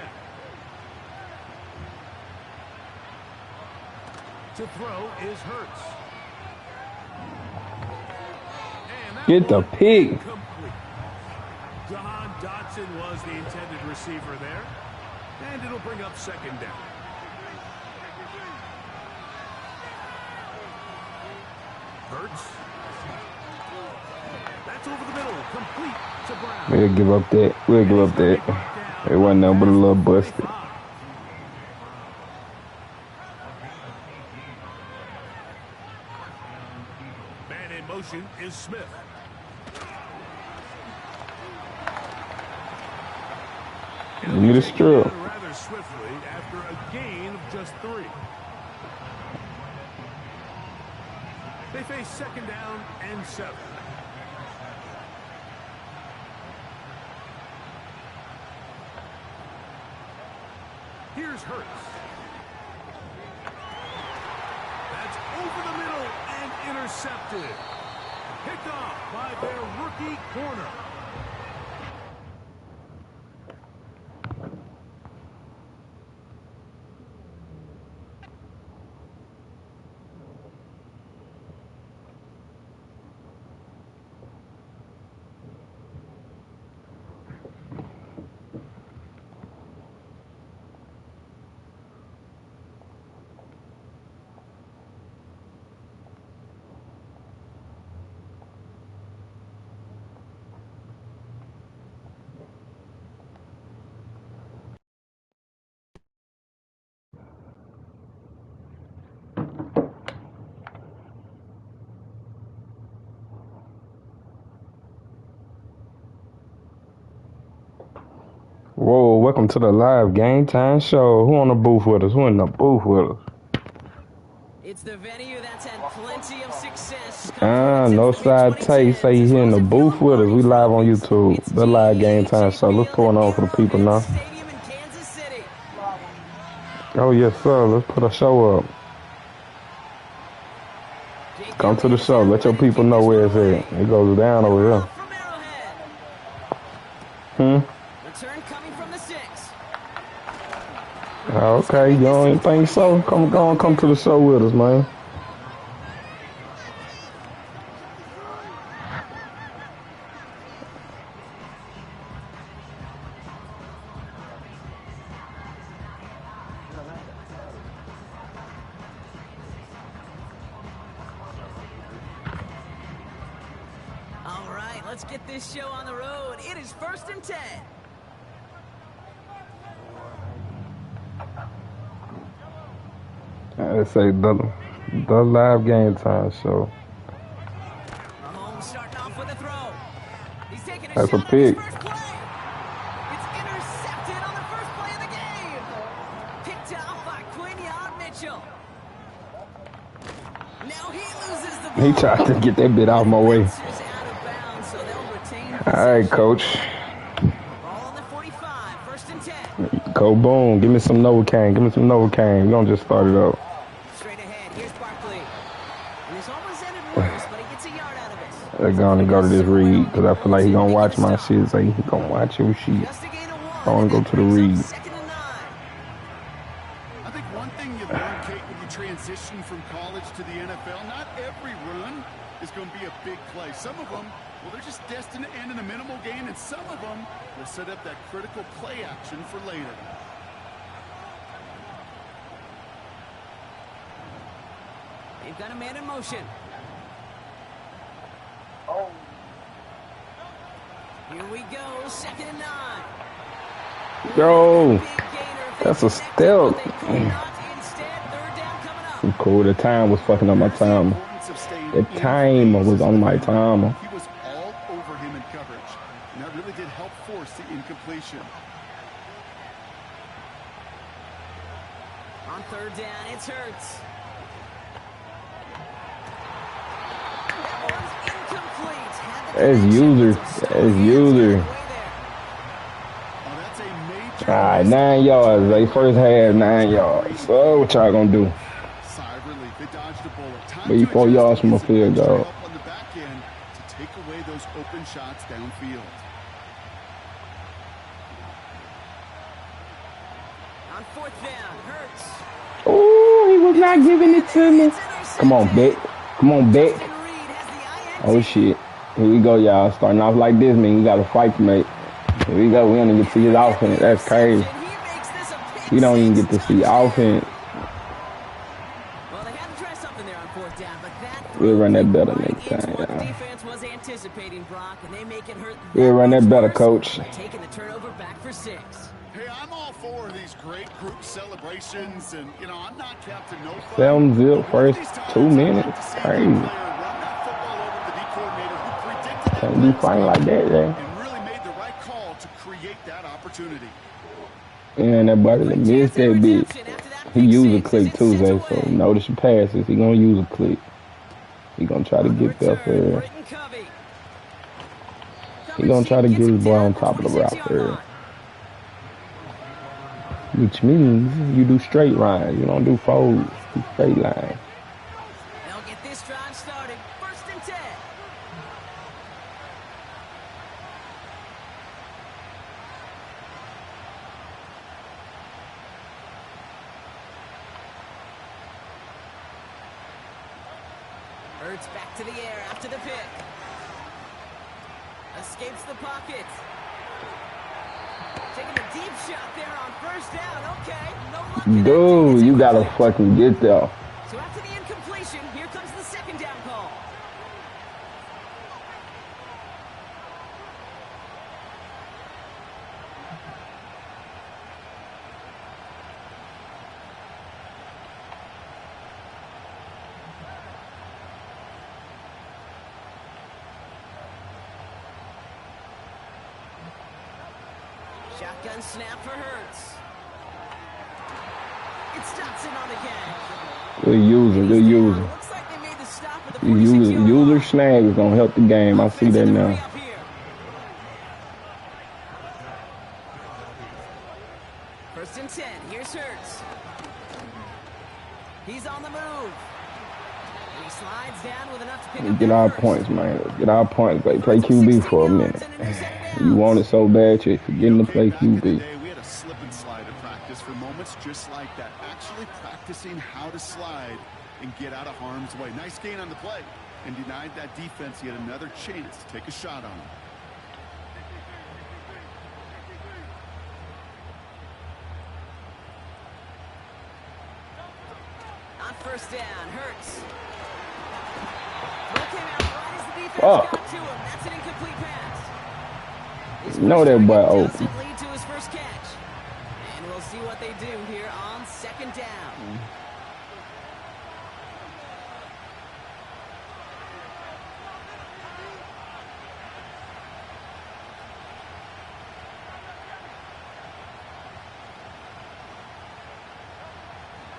To throw is Hurts. Get the pig. Jahan Dotson was the intended receiver there. And it'll bring up second down. Hurts. That's over the middle. Complete to Brown. We'll give up that. We'll give up that. It wasn't nothing but a little busted. Man in motion is Smith. Need a strip. Rather swiftly after a gain of just 3. They face second down and 7. Here's Hurts. That's over the middle and intercepted. Picked off by their rookie corner. Whoa, welcome to the live game time show. Who on the booth with us? Who in the booth with us? It's the venue that's had plenty of success. No side taste. Say you here in the booth with us. We live on YouTube. The live game time show. What's going on for the people now? Oh yes, sir. Let's put a show up. Come to the show. Let your people know where it's at. It goes down over here. Return coming from the 6. Okay, you don't think so? Come to the show with us, man. All right, let's get this show on the road. It is 1st and 10. I say the live game time show. Mahomes starting off with a throw. He's taking a That's a shot pick. on his first play. It's intercepted on the first play of the game. Picked off by Quinion Mitchell. Now he loses the ball. He tried to get that bit out my way. Out of bounds, so they'll retain All right, coach. ball on the 45, 1st and 10. Go boom. Give me some Novocaine. Give me some Novocaine. We don't just start it up. Straight ahead, here's Barkley. And this almost ended worse, but he gets a yard out of it. They're gonna go to this read because I feel like he gonna watch my shit. Say he gonna watch your shit. Just a gain of 1. I wanna go to the read. 2nd and 9. I think one thing you learn, Kate, when you transition from college to the NFL, not every run is going to be a big play. Some of them, well, they're just destined to end in a minimal gain, and some of them will set up that critical play action for later. They've got a man in motion. Here we go, 2nd and 9. Yo, Big gainer. that's a steal. They could not. Instead, 3rd down coming up. Cool. The time was fucking up my time. defensive staying The timer was on my timer. He was all over him in coverage, and that really did help force the incompletion. On third down, it's Hurts. That one's incomplete. As user. Oh, that's a major Alright, 9 yards. They first half 9 yards. So what y'all gonna do? sigh of relief. They dodged a bullet. Time Be to 4 adjust yards from a and get some field extra goal. help on the back end to take away those open shots downfield. On fourth down, Hurts. Oh, he was not giving it to me. Come on, Beck. Come on, Beck. Justin Reed has the Oh, INT. shit. Here we go, y'all. Starting off like this, man. We got to fight, mate. Here we go. We don't even get to see his offense. That's crazy. He makes this a pick We don't even six get to see touchdown. offense. Well, they had to try something there on fourth down, but that We'll run that threw better right next into time, what the y'all. defense was anticipating, Brock, and they make it hurt. We'll run that much better, worse coach. by taking the turnover back for 6. Hey, I'm all for these great group celebrations, and, you know, I'm not Captain No Fun. 7-0 But first these times, 2 I'd minutes. like to see a Crazy. player run that football over the D coordinator who predicted that Can't play be was fighting like coming that, man. and really made the right call to create that opportunity. And that boy done missed that bitch. He used a click too, Zay. So notice your passes. He gonna use a click. He gonna try to get there first. He gonna try to get his boy on top of the route first. Which means you do straight lines. You don't do folds. Do straight lines. They'll get this drive started. First and 10. Hurts back to the air after the pick. Escapes the pocket. Taking a deep shot there on first down. Okay, no luck connecting. Dude, It's you gotta incomplete. fucking get there. So after the incompletion, here comes the second down call. Shotgun snap for Hurts. It's Dotson on again. Good user, good user. Looks like they made the stop at the User 46-yard line. user snag is gonna help the game. I see that Offense in the now. hurry-up here. First and 10. Here's Hurts. He's on the move. And he slides down with enough to pick Let's up get that our first. points, man. Let's get our points. Play QB for a minute. You want it so bad, you're forgetting to play Back in the QB. day, we had a slip and slide at practice for moments just like that. Actually practicing how to slide and get out of harm's way. Nice gain on the play. And denied that defense yet another chance to take a shot on him. On first down, Hurts. Throw came out right as the defense Fuck. got to him. That's an incomplete pass. His Know first that boy target open. doesn't lead to his first catch. And we'll see what they do here on second down.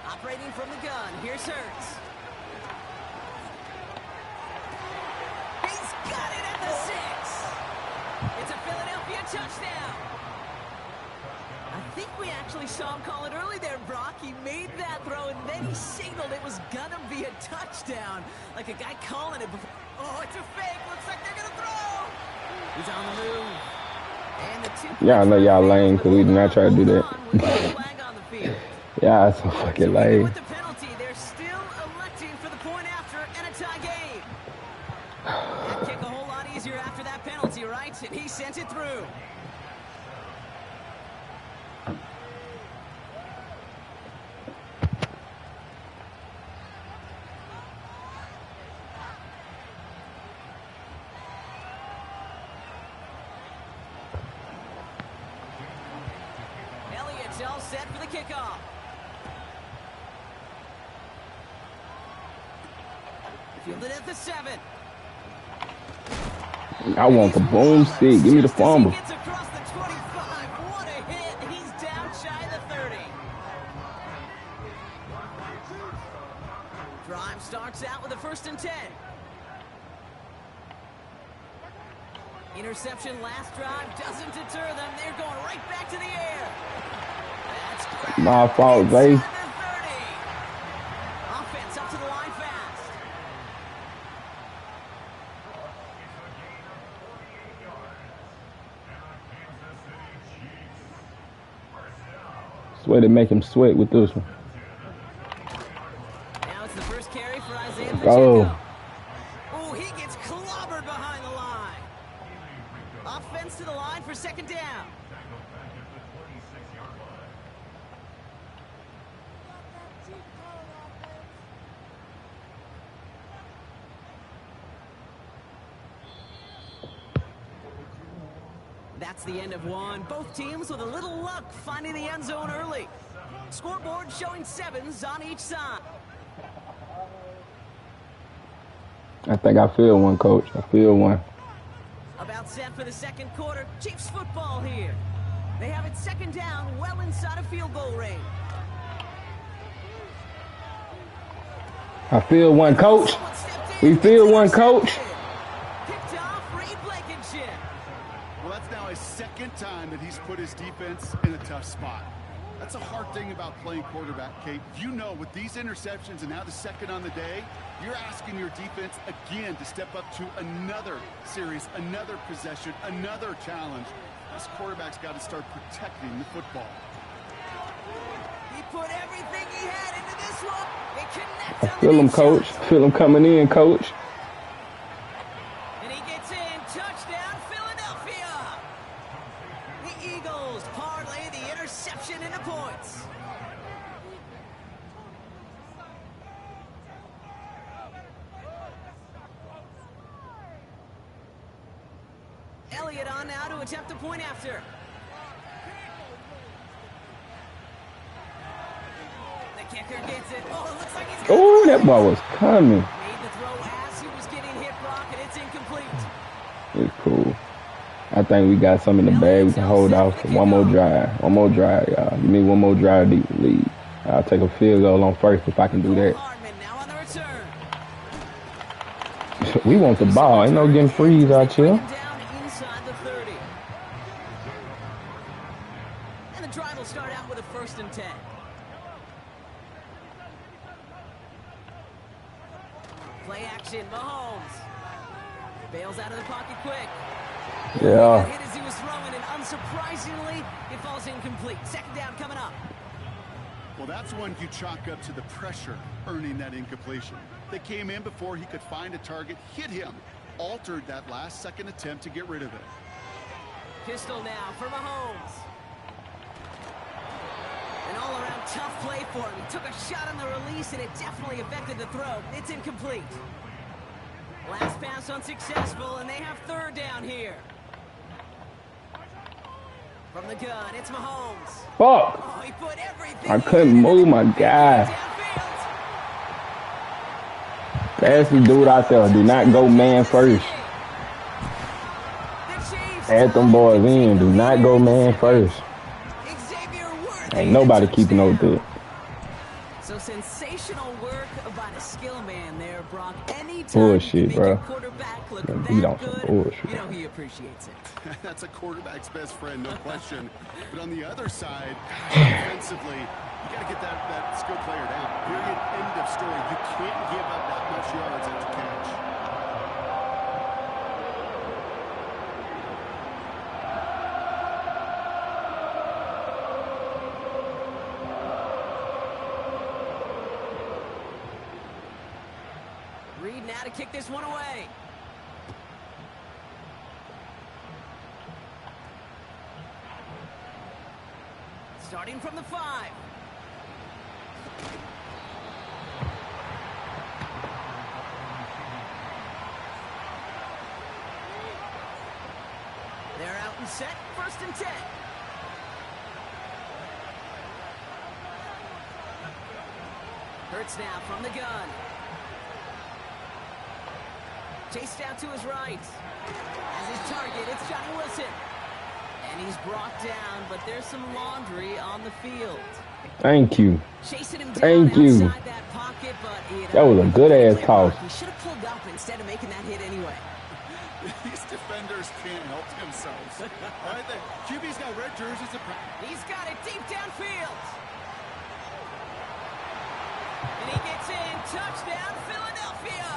Operating from the gun, here's Hurts. He's got it at the 6. It's a Philadelphia touchdown. I think we actually saw him call it early there, Brock. He made that throw, and then he signaled it was gonna be a touchdown. Like a guy calling it before. Oh, it's a fake. Looks like they're gonna throw. He's on the move. And the 2 Yeah, I know y'all lame because we did not try to do that. Hold on, with the flag on the field. Yeah, it's so fucking So even lame. with the penalty, they're still electing for the point after and a tie game. That kick a whole lot easier after that penalty, right? And he sent it through. Elliott's all set for the kickoff. If Fielded at the 7. I want the boomstick. Give me the fumble. Gets across the 25. What a hit. He's down shy of the 30. Drive starts out with a 1st and 10. Interception last drive doesn't deter them. They're going right back to the air. That's My fault, Zay. inside the 30. Offense up to the line fast. Sweat to make him sweat with this one. Now it's the first carry for Isaiah Go. Pacheco. Oh, he gets clobbered behind the line. Offense to the line for 2nd down. That's the end of one. Both teams with a little luck finding the end zone early. Scoreboard showing 7s on each side. I think I feel one, Coach. I feel one. About set for the 2nd quarter. Chiefs football here. They have it 2nd down, well inside of field goal range. I feel one, Coach. Someone stepped We in. feel It's one, Coach. intercepted. Picked off Reed Blankenship. Well, that's now his 2nd time that he's put his defense in a tough spot. That's a hard thing about playing quarterback, Kate. You know, with these interceptions and now the 2nd on the day, you're asking your defense again to step up to another series, another possession, another challenge. This quarterback's got to start protecting the football. He put everything he had into this one. It connects I on the feel him, deep Coach. shot. Feel him coming in, Coach. And he gets in. Touchdown, Philadelphia. The Eagles parlay the interception into points. Elliott on now to attempt a point after. The kicker gets it. Oh, it looks like he's got Oh, it. that ball was coming. Made the throw as he was getting hit, Brock, and it's incomplete. It's cool. I think we got some in the bag. We can hold off for one more drive. One more drive, y'all. Give me one more drive to lead. I'll take a field goal on 1st if I can do that. Hardman now on the return. We want the ball. Ain't no getting freeze out here. Down inside the 30. And the drive will start out with a 1st and 10. Play action, Mahomes. Bails out of the pocket quick. Yeah. Hit as he was throwing, and unsurprisingly, it falls incomplete. 2nd down coming up. Well, that's one you chalk up to the pressure earning that incompletion. They came in before he could find a target, hit him, altered that last 2nd attempt to get rid of it. Pistol now for Mahomes. An all-around tough play for him. He took a shot on the release, and it definitely affected the throw. It's incomplete. Last pass unsuccessful, and they have 3rd down here. From the gun, it's Mahomes. Fuck. Oh, he put everything I he couldn't had move into my the guy. downfield. Fastest dude out there. Do not go man first. The Chiefs Add them boys in. Do not go man first. Xavier Worthy. Ain't nobody keeping no good. So sensational work by the skill man there, Brock. Anytime Bullshit, you make bro. your quarterback look Yeah, that beat on some good, bullshit. you know he appreciates it. That's a quarterback's best friend, no question. But on the other side, offensively, you got to get that skill player down. Period. End of story. You can't give up that much yards after catch. Reed now to kick this one away. Starting from the 5. They're out and set. 1st and 10. Hurts now from the gun. Chased out to his right. As his target, it's Johnny Wilson. And he's brought down, but there's some laundry on the field. Thank you. Chasing him down Thank you. outside that pocket, but That was a good ass toss. He should have pulled up instead of making that hit anyway. These defenders can't help themselves. All right, the QB's got red jerseys. He's got it deep downfield. And he gets in. Touchdown, Philadelphia.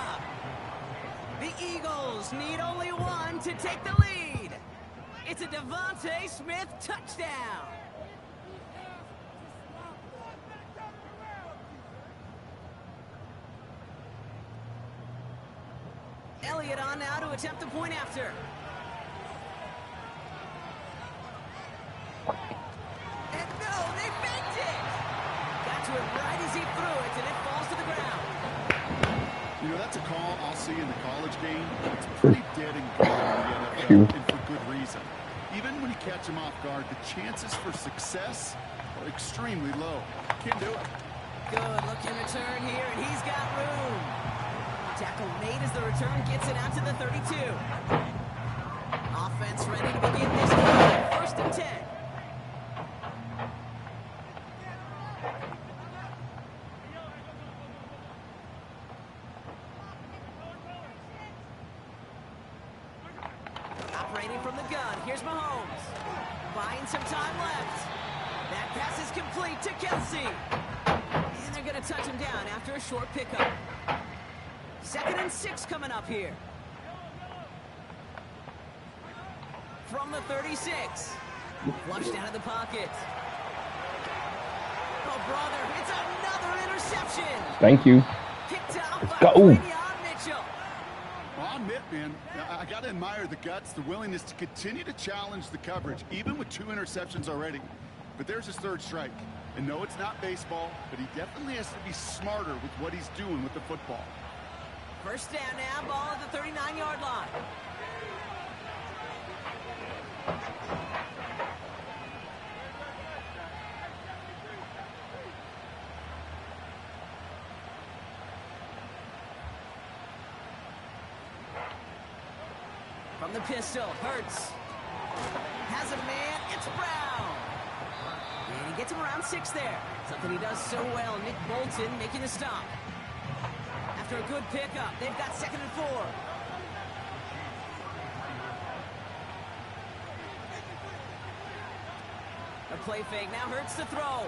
The Eagles need only one to take the lead. It's a Devontae Smith touchdown. Elliott on now to attempt the point after. And no, they faked it. Got to it right as he threw it, and it falls to the ground. You know, that's a call I'll see in the college game. It's pretty dead and good in the NFL, and for good reason. Even when you catch him off guard, the chances for success are extremely low. Can't do it. Good looking return here, and he's got room. Tackle made as the return gets it out to the 32. Offense ready to begin this game. 1st and 10. Operating from the gun. Here's Mahomes. Buying some time left. That pass is complete to Kelsey. And they're going to touch him down after a short pickup. 2nd and 6 coming up here. From the 36. Flushed out of the pocket. Oh, brother, it's another interception. Thank you. Picked out by go. Quinion Mitchell. On Mitt, man, I got to admire the guts, the willingness to continue to challenge the coverage, even with 2 interceptions already. But there's his 3rd strike. And no, it's not baseball, but he definitely has to be smarter with what he's doing with the football. 1st down now, ball at the 39-yard line. From the pistol, Hurts. Has a man, it's Brown. And he gets him around 6 there. Something he does so well, Nick Bolton making the stop. After a good pickup, they've got 2nd and 4. A play fake, now Hurts to throw.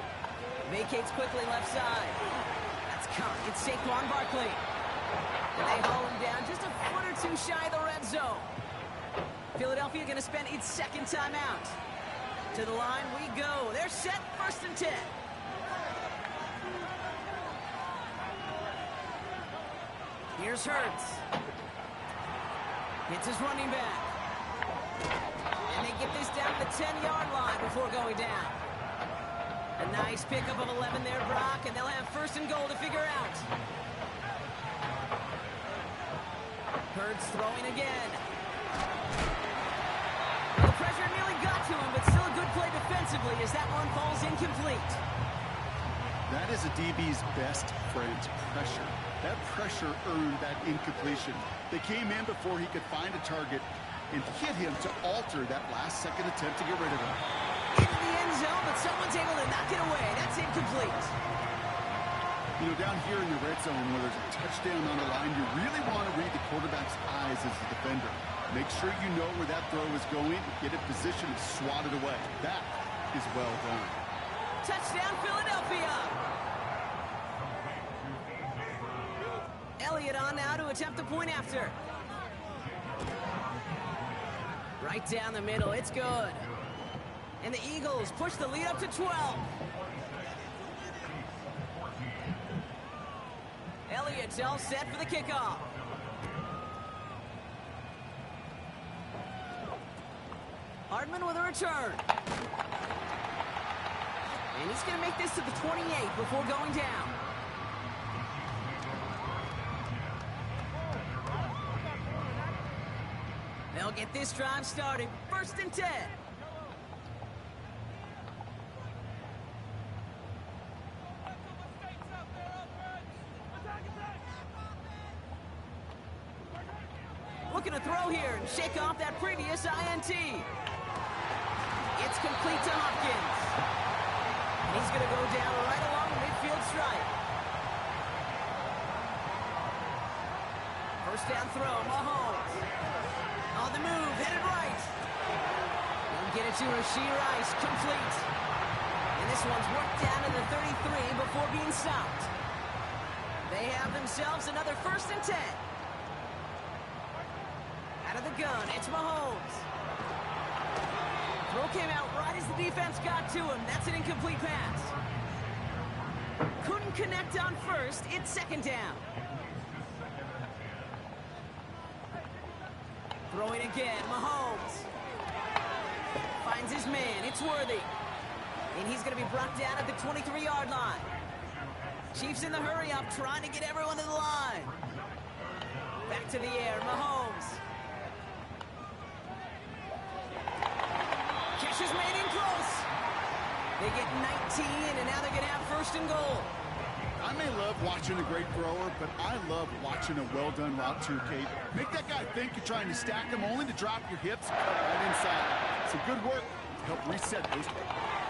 Vacates quickly left side. That's caught, it's Saquon Barkley. And they haul him down just a foot or 2 shy of the red zone. Philadelphia going to spend its 2nd timeout. To the line we go. They're set, 1st and 10. Here's Hurts. Hits his running back. And they get this down to the 10-yard line before going down. A nice pickup of 11 there, Brock, and they'll have 1st and goal to figure out. Hurts throwing again. The pressure nearly got to him, but still a good play defensively as that one falls incomplete. That is a DB's best friend, pressure. That pressure earned that incompletion. They came in before he could find a target and hit him to alter that last-second attempt to get rid of him. Into the end zone, but someone's able to knock it away. That's incomplete. You know, down here in the red zone where there's a touchdown on the line, you really want to read the quarterback's eyes as a defender. Make sure you know where that throw is going, get it positioned, and swat it away. That is well done. Touchdown, Philadelphia. Elliott on now to attempt the point after. Right down the middle, it's good. And the Eagles push the lead up to 12. Elliott's all set for the kickoff. Hardman with a return. And he's going to make this to the 28 before going down. They'll get this drive started. 1st and 10. looking to throw here and shake off that previous INT. It's complete to Hopkins. And he's going to go down right along the midfield stripe. First down throw, Mahomes. On the move, headed right. Don't get it to Rashee Rice, complete. And this one's worked down to the 33 before being stopped. They have themselves another 1st and 10. Out of the gun, it's Mahomes. Throw came out right as the defense got to him. That's an incomplete pass. Couldn't connect on first. It's 2nd down. Throwing again, Mahomes. Finds his man, it's Worthy. And he's going to be brought down at the 23-yard line. Chiefs in the hurry-up, trying to get everyone to the line. Back to the air, Mahomes. Catch is made in close. They get 19, and now they're going to have 1st and goal. I may love watching a great thrower, but I love watching a well-done route too, Kate. Make that guy think you're trying to stack him, only to drop your hips right inside. Some good work to help reset those.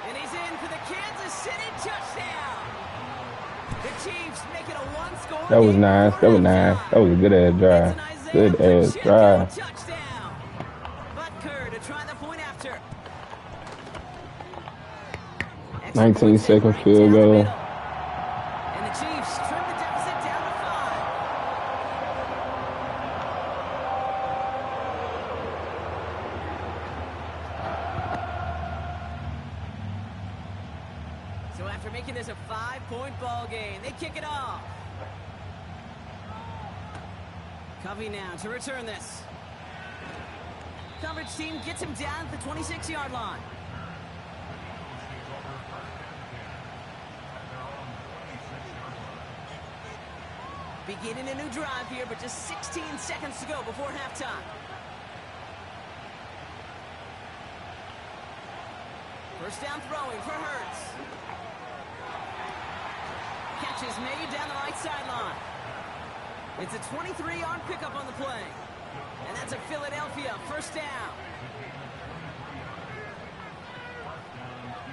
And he's in for the Kansas City touchdown. The Chiefs make it a one-score. That was nice. That was nice. That was a good-ass drive. Good-ass drive. Touchdown. Butker to try the point after. 19-second field goal. And the Chiefs trim the deficit down to 5. So after making this a 5-point ball game, they kick it off. Covey now to return this. Coverage team gets him down at the 26-yard line. Beginning a new drive here, but just 16 seconds to go before halftime. First down throwing for Hurts. Catch is made down the right sideline. It's a 23-yard pickup on the play. And that's a Philadelphia 1st down.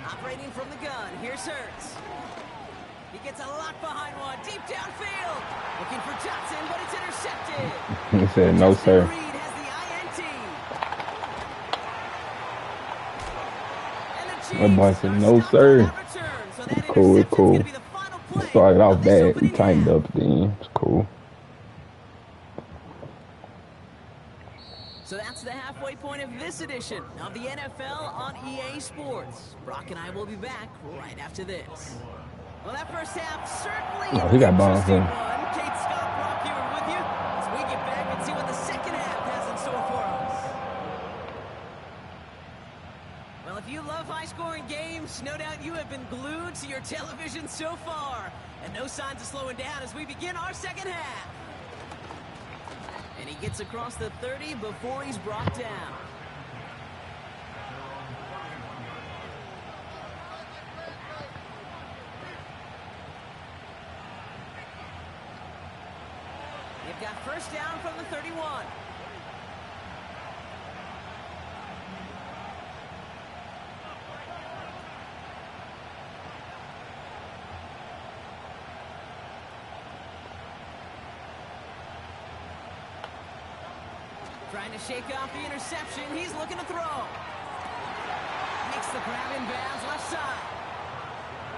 Operating from the gun, here's Hurts. He gets a lot behind one, deep downfield. Looking for Johnson, but it's intercepted. He said, no, sir. Reed has the INT. My boy said, no, sir. It's cool, it's cool. It started off bad. We tightened up then. It's cool. So that's the halfway point of this edition of the NFL on EA Sports. Brock and I will be back right after this. Well, that first half certainly he got bombs one. in. Kate, Scott, Brock here with you as we get back and see what the second half has in store for us. Well, if you love high-scoring games, no doubt you have been glued to your television so far. And no signs of slowing down as we begin our second half. And he gets across the 30 before he's brought down. They've got first down from the 31. Trying to shake off the interception. He's looking to throw. Makes the grab in bounds left side.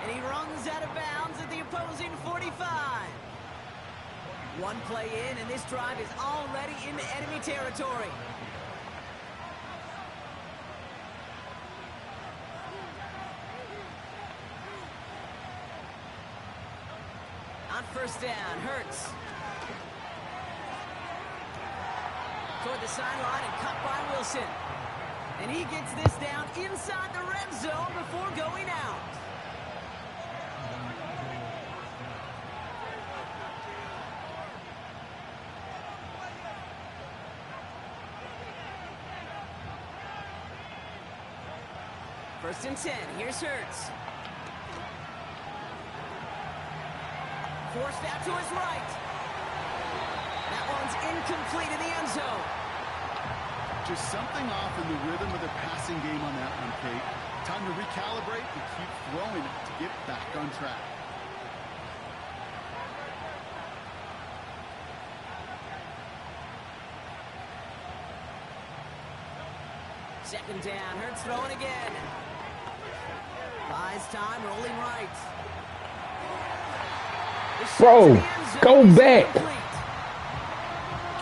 And he runs out of bounds at the opposing 45. One play in, and this drive is already into enemy territory. On first down, Hurts. Toward the sideline and cut by Wilson. And he gets this down inside the red zone before going out. First and 10, here's Hurts. Forced out to his right. That one's incomplete in the end zone. Just something off in the rhythm of their passing game on that one, Kate. Time to recalibrate and keep throwing it to get back on track. Second down, Hurts throwing again. Buys time, rolling right. Bro, go back.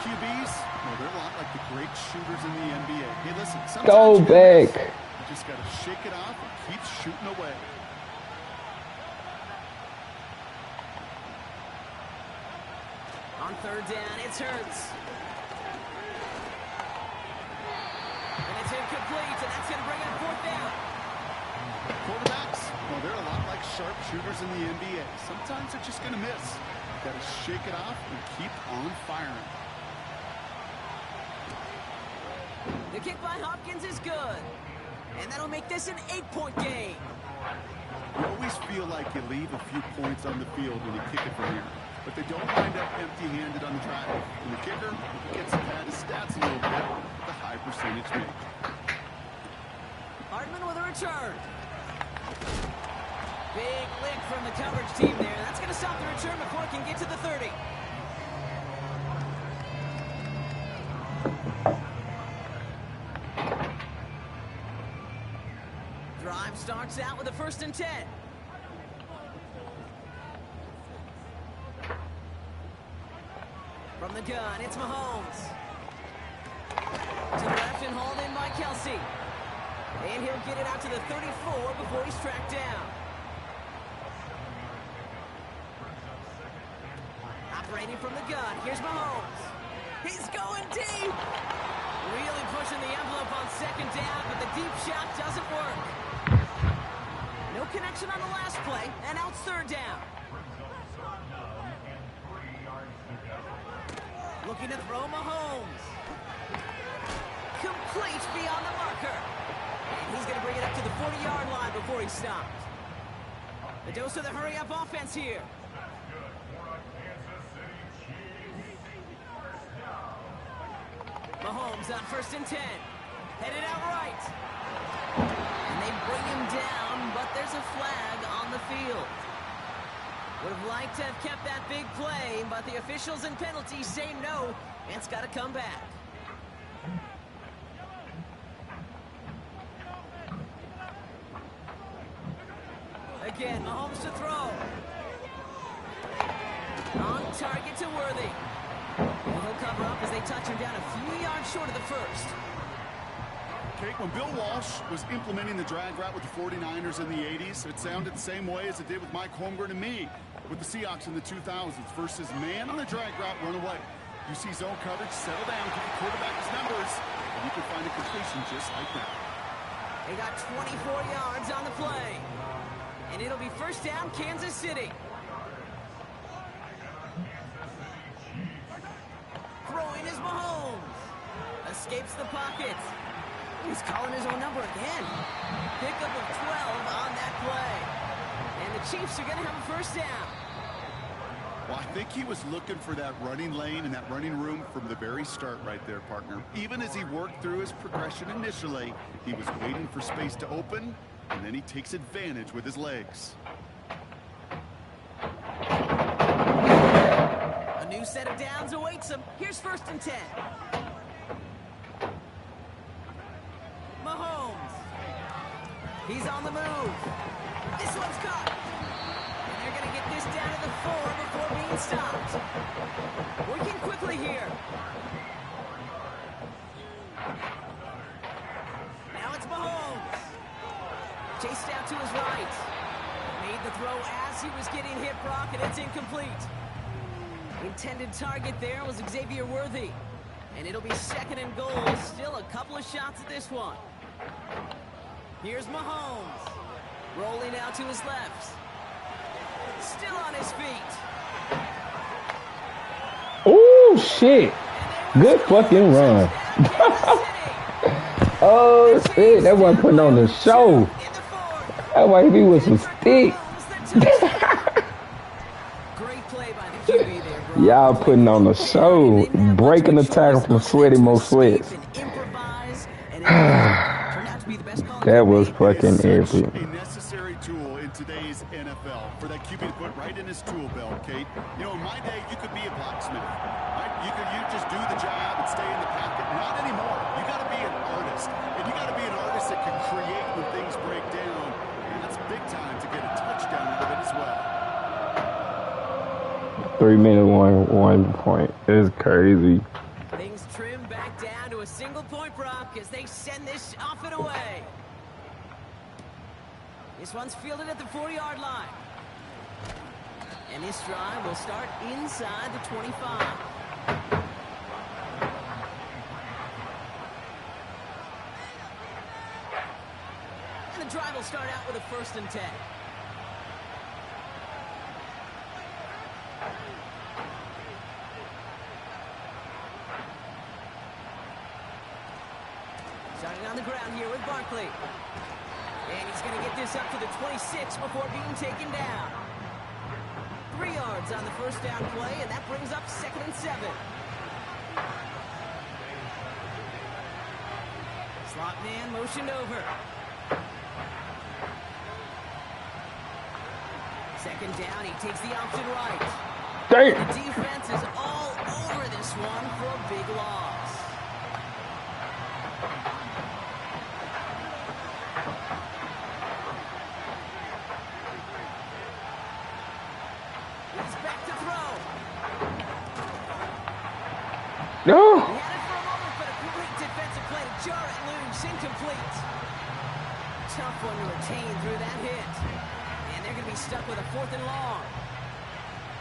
QBs, well, they're a lot like the great shooters in the NBA. Hey, listen, sometimes Go back. you just got to shake it off and keep shooting away. On third down, it's Hurts. And it's incomplete, and that's going to bring up fourth down. Quarterbacks, well, they're a lot like sharp shooters in the NBA. Sometimes they're just going to miss. Got to shake it off and keep on firing. The kick by Hopkins is good. And that'll make this an 8-point game. You always feel like you leave a few points on the field when you kick it from here. But they don't wind up empty-handed on the drive. And the kicker gets to pad his stats a little bit with a high percentage make. Hardman with a return. Big lick from the coverage team there. That's going to stop the return before it can get to the 30. Drive starts out with a 1st and 10. From the gun, it's Mahomes. To the left and hauled in by Kelsey. And he'll get it out to the 34 before he's tracked down. Operating from the gun, here's Mahomes. He's going deep. Really pushing the envelope on second down, but the deep shot doesn't work. No connection on the last play, and out third down. Looking to throw Mahomes. Complete beyond the marker. And he's going to bring it up to the 40-yard line before he stops. The dose of the hurry-up offense here. Mahomes on 1st and 10. Headed out right. And they bring him down, but there's a flag on the field. Would have liked to have kept that big play, but the officials and penalties say no, and it's got to come back. Again, Mahomes to throw. On target to Worthy. And he'll cover up as they touch him down a few yards short of the first. Okay, when Bill Walsh was implementing the drag route with the 49ers in the 80s, it sounded the same way as it did with Mike Holmgren and me with the Seahawks in the 2000s versus man on the drag route, run away. You see zone coverage, settle down, give the quarterback his numbers, and you can find a completion just like that. They got 24 yards on the play. And it'll be first down, Kansas City. Throwing is Mahomes. Escapes the pocket. He's calling his own number again. Pickup of 12 on that play. And the Chiefs are going to have a first down. Well, I think he was looking for that running lane and that running room from the very start right there, partner. Even as he worked through his progression initially, he was waiting for space to open, and then he takes advantage with his legs. A new set of downs awaits him. Here's 1st and 10. Mahomes. He's on the move. This one's caught. And they're going to get this down to the 4 before being stopped. Working quickly here. Now it's Mahomes. Chased out to his right. Made the throw as he was getting hit, Brock, and it's incomplete. Intended target there was Xavier Worthy. And it'll be 2nd and goal. Still a couple of shots at this one. Here's Mahomes. Rolling out to his left. Still on his feet. Oh, shit. Good fucking run. Oh, shit. That wasn't putting on the show. That why he be with some stick. Great play by the QB there, bro. Y'all putting on the show. Breaking the tackle from Sweaty Mo Sweats. Improvise That was fucking epic. A necessary tool in today's NFL for that QB to put right in his tool belt, Kate. You know, in my day, you could be a blacksmith, right? You just do the job and stay in the pocket. Not anymore. You got to be an artist, and you got to be an artist that can create when things break down. And that's big time to get a touchdown out of it as well. 3 minutes, one point. It's crazy. Things trim back down to a single point, Brock, as they send this off and away. This one's fielded at the 40-yard line. And this drive will start inside the 25. And the drive will start out with a 1st and 10. Starting on the ground here with Barkley. And he's going to get this up to the 26 before being taken down. 3 yards on the 1st down play, and that brings up 2nd and 7. Slot man motioned over. 2nd down, he takes the option right. Damn. The defense is all over this one for a big loss. He's back to throw. No. He had it for a moment, but a great defensive play to jar it loose. Incomplete. Tough one to retain through that hit. And they're going to be stuck with a 4th and long.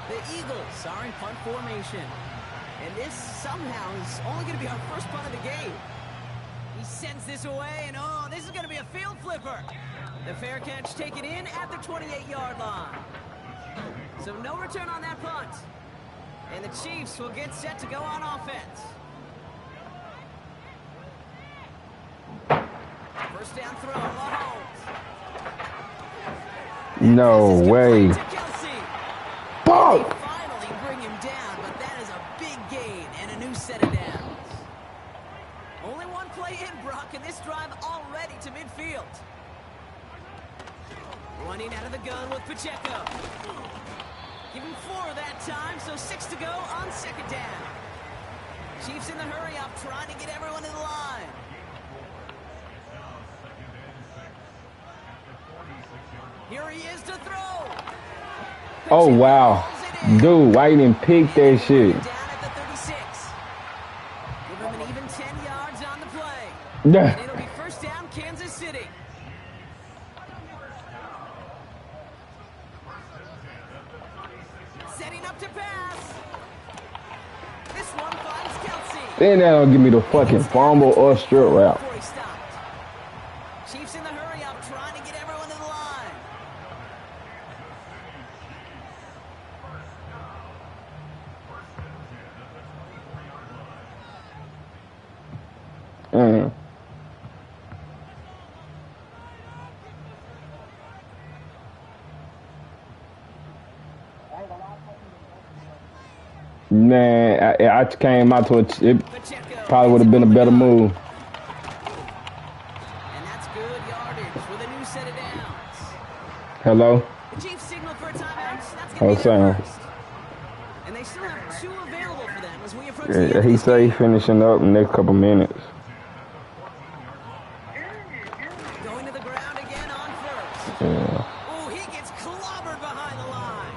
The Eagles are in punt formation. And this somehow is only going to be our first punt of the game. He sends this away, and oh, this is going to be a field flipper. The fair catch taken in at the 28-yard line. So no return on that punt. And the Chiefs will get set to go on offense. 1st down throw, Mahomes. No way. They finally bring him down, but that is a big gain and a new set of downs. Only one play in, Brock, and this drive already to midfield. Running out of the gun with Pacheco. Give him 4 that time, so 6 to go on 2nd down. Chiefs in the hurry-up, trying to get everyone in the line. Here he is to throw. Oh, wow. Dude, why you didn't pick that shit? Down at the 36. Give him an even 10 yards on the play. Yeah. And it'll be 1st down, Kansas City. Setting up to pass. This one finds Kelsey. Then that don't give me the fucking fumble or strip route. Before he stopped. Chiefs in the hurry-up, trying to get everyone in the line. Man, I came out to it. It probably would have been a better move. And that's good yardage with a new set of downs. Hello? The Chiefs signal for a timeout. That's Oh, going to be Sam. their first. And they still have 2 available for them as we approach the end Yeah, of he this say he game. finishing up in the next couple minutes. Going to the ground again on 1st. Yeah. Oh, he gets clobbered behind the line.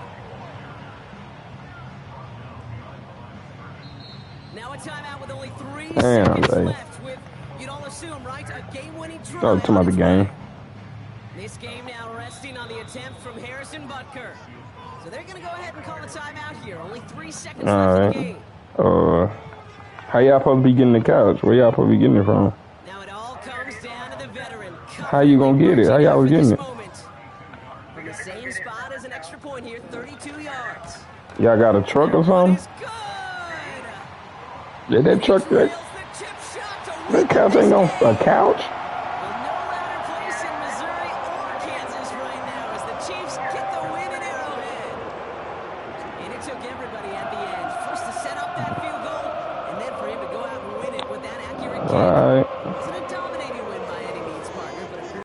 Now a timeout with only 3 Damn, seconds babe. left with, you'd all assume, right, a game-winning drive. Oh, talking about the game. This game now resting on the attempt from Harrison Butker. So they're going to go ahead and call a timeout here. Only 3 seconds All left in right. the game. How y'all supposed to be getting the couch? Where y'all supposed to be getting it from? Now it all comes down to the veteran. How you gonna get it? How y'all was getting it? From the same spot as an extra point here, 32 yards. Y'all got a truck or One something? is good. Yeah, that truck, Trails that the chip shot to couch ain't no a couch.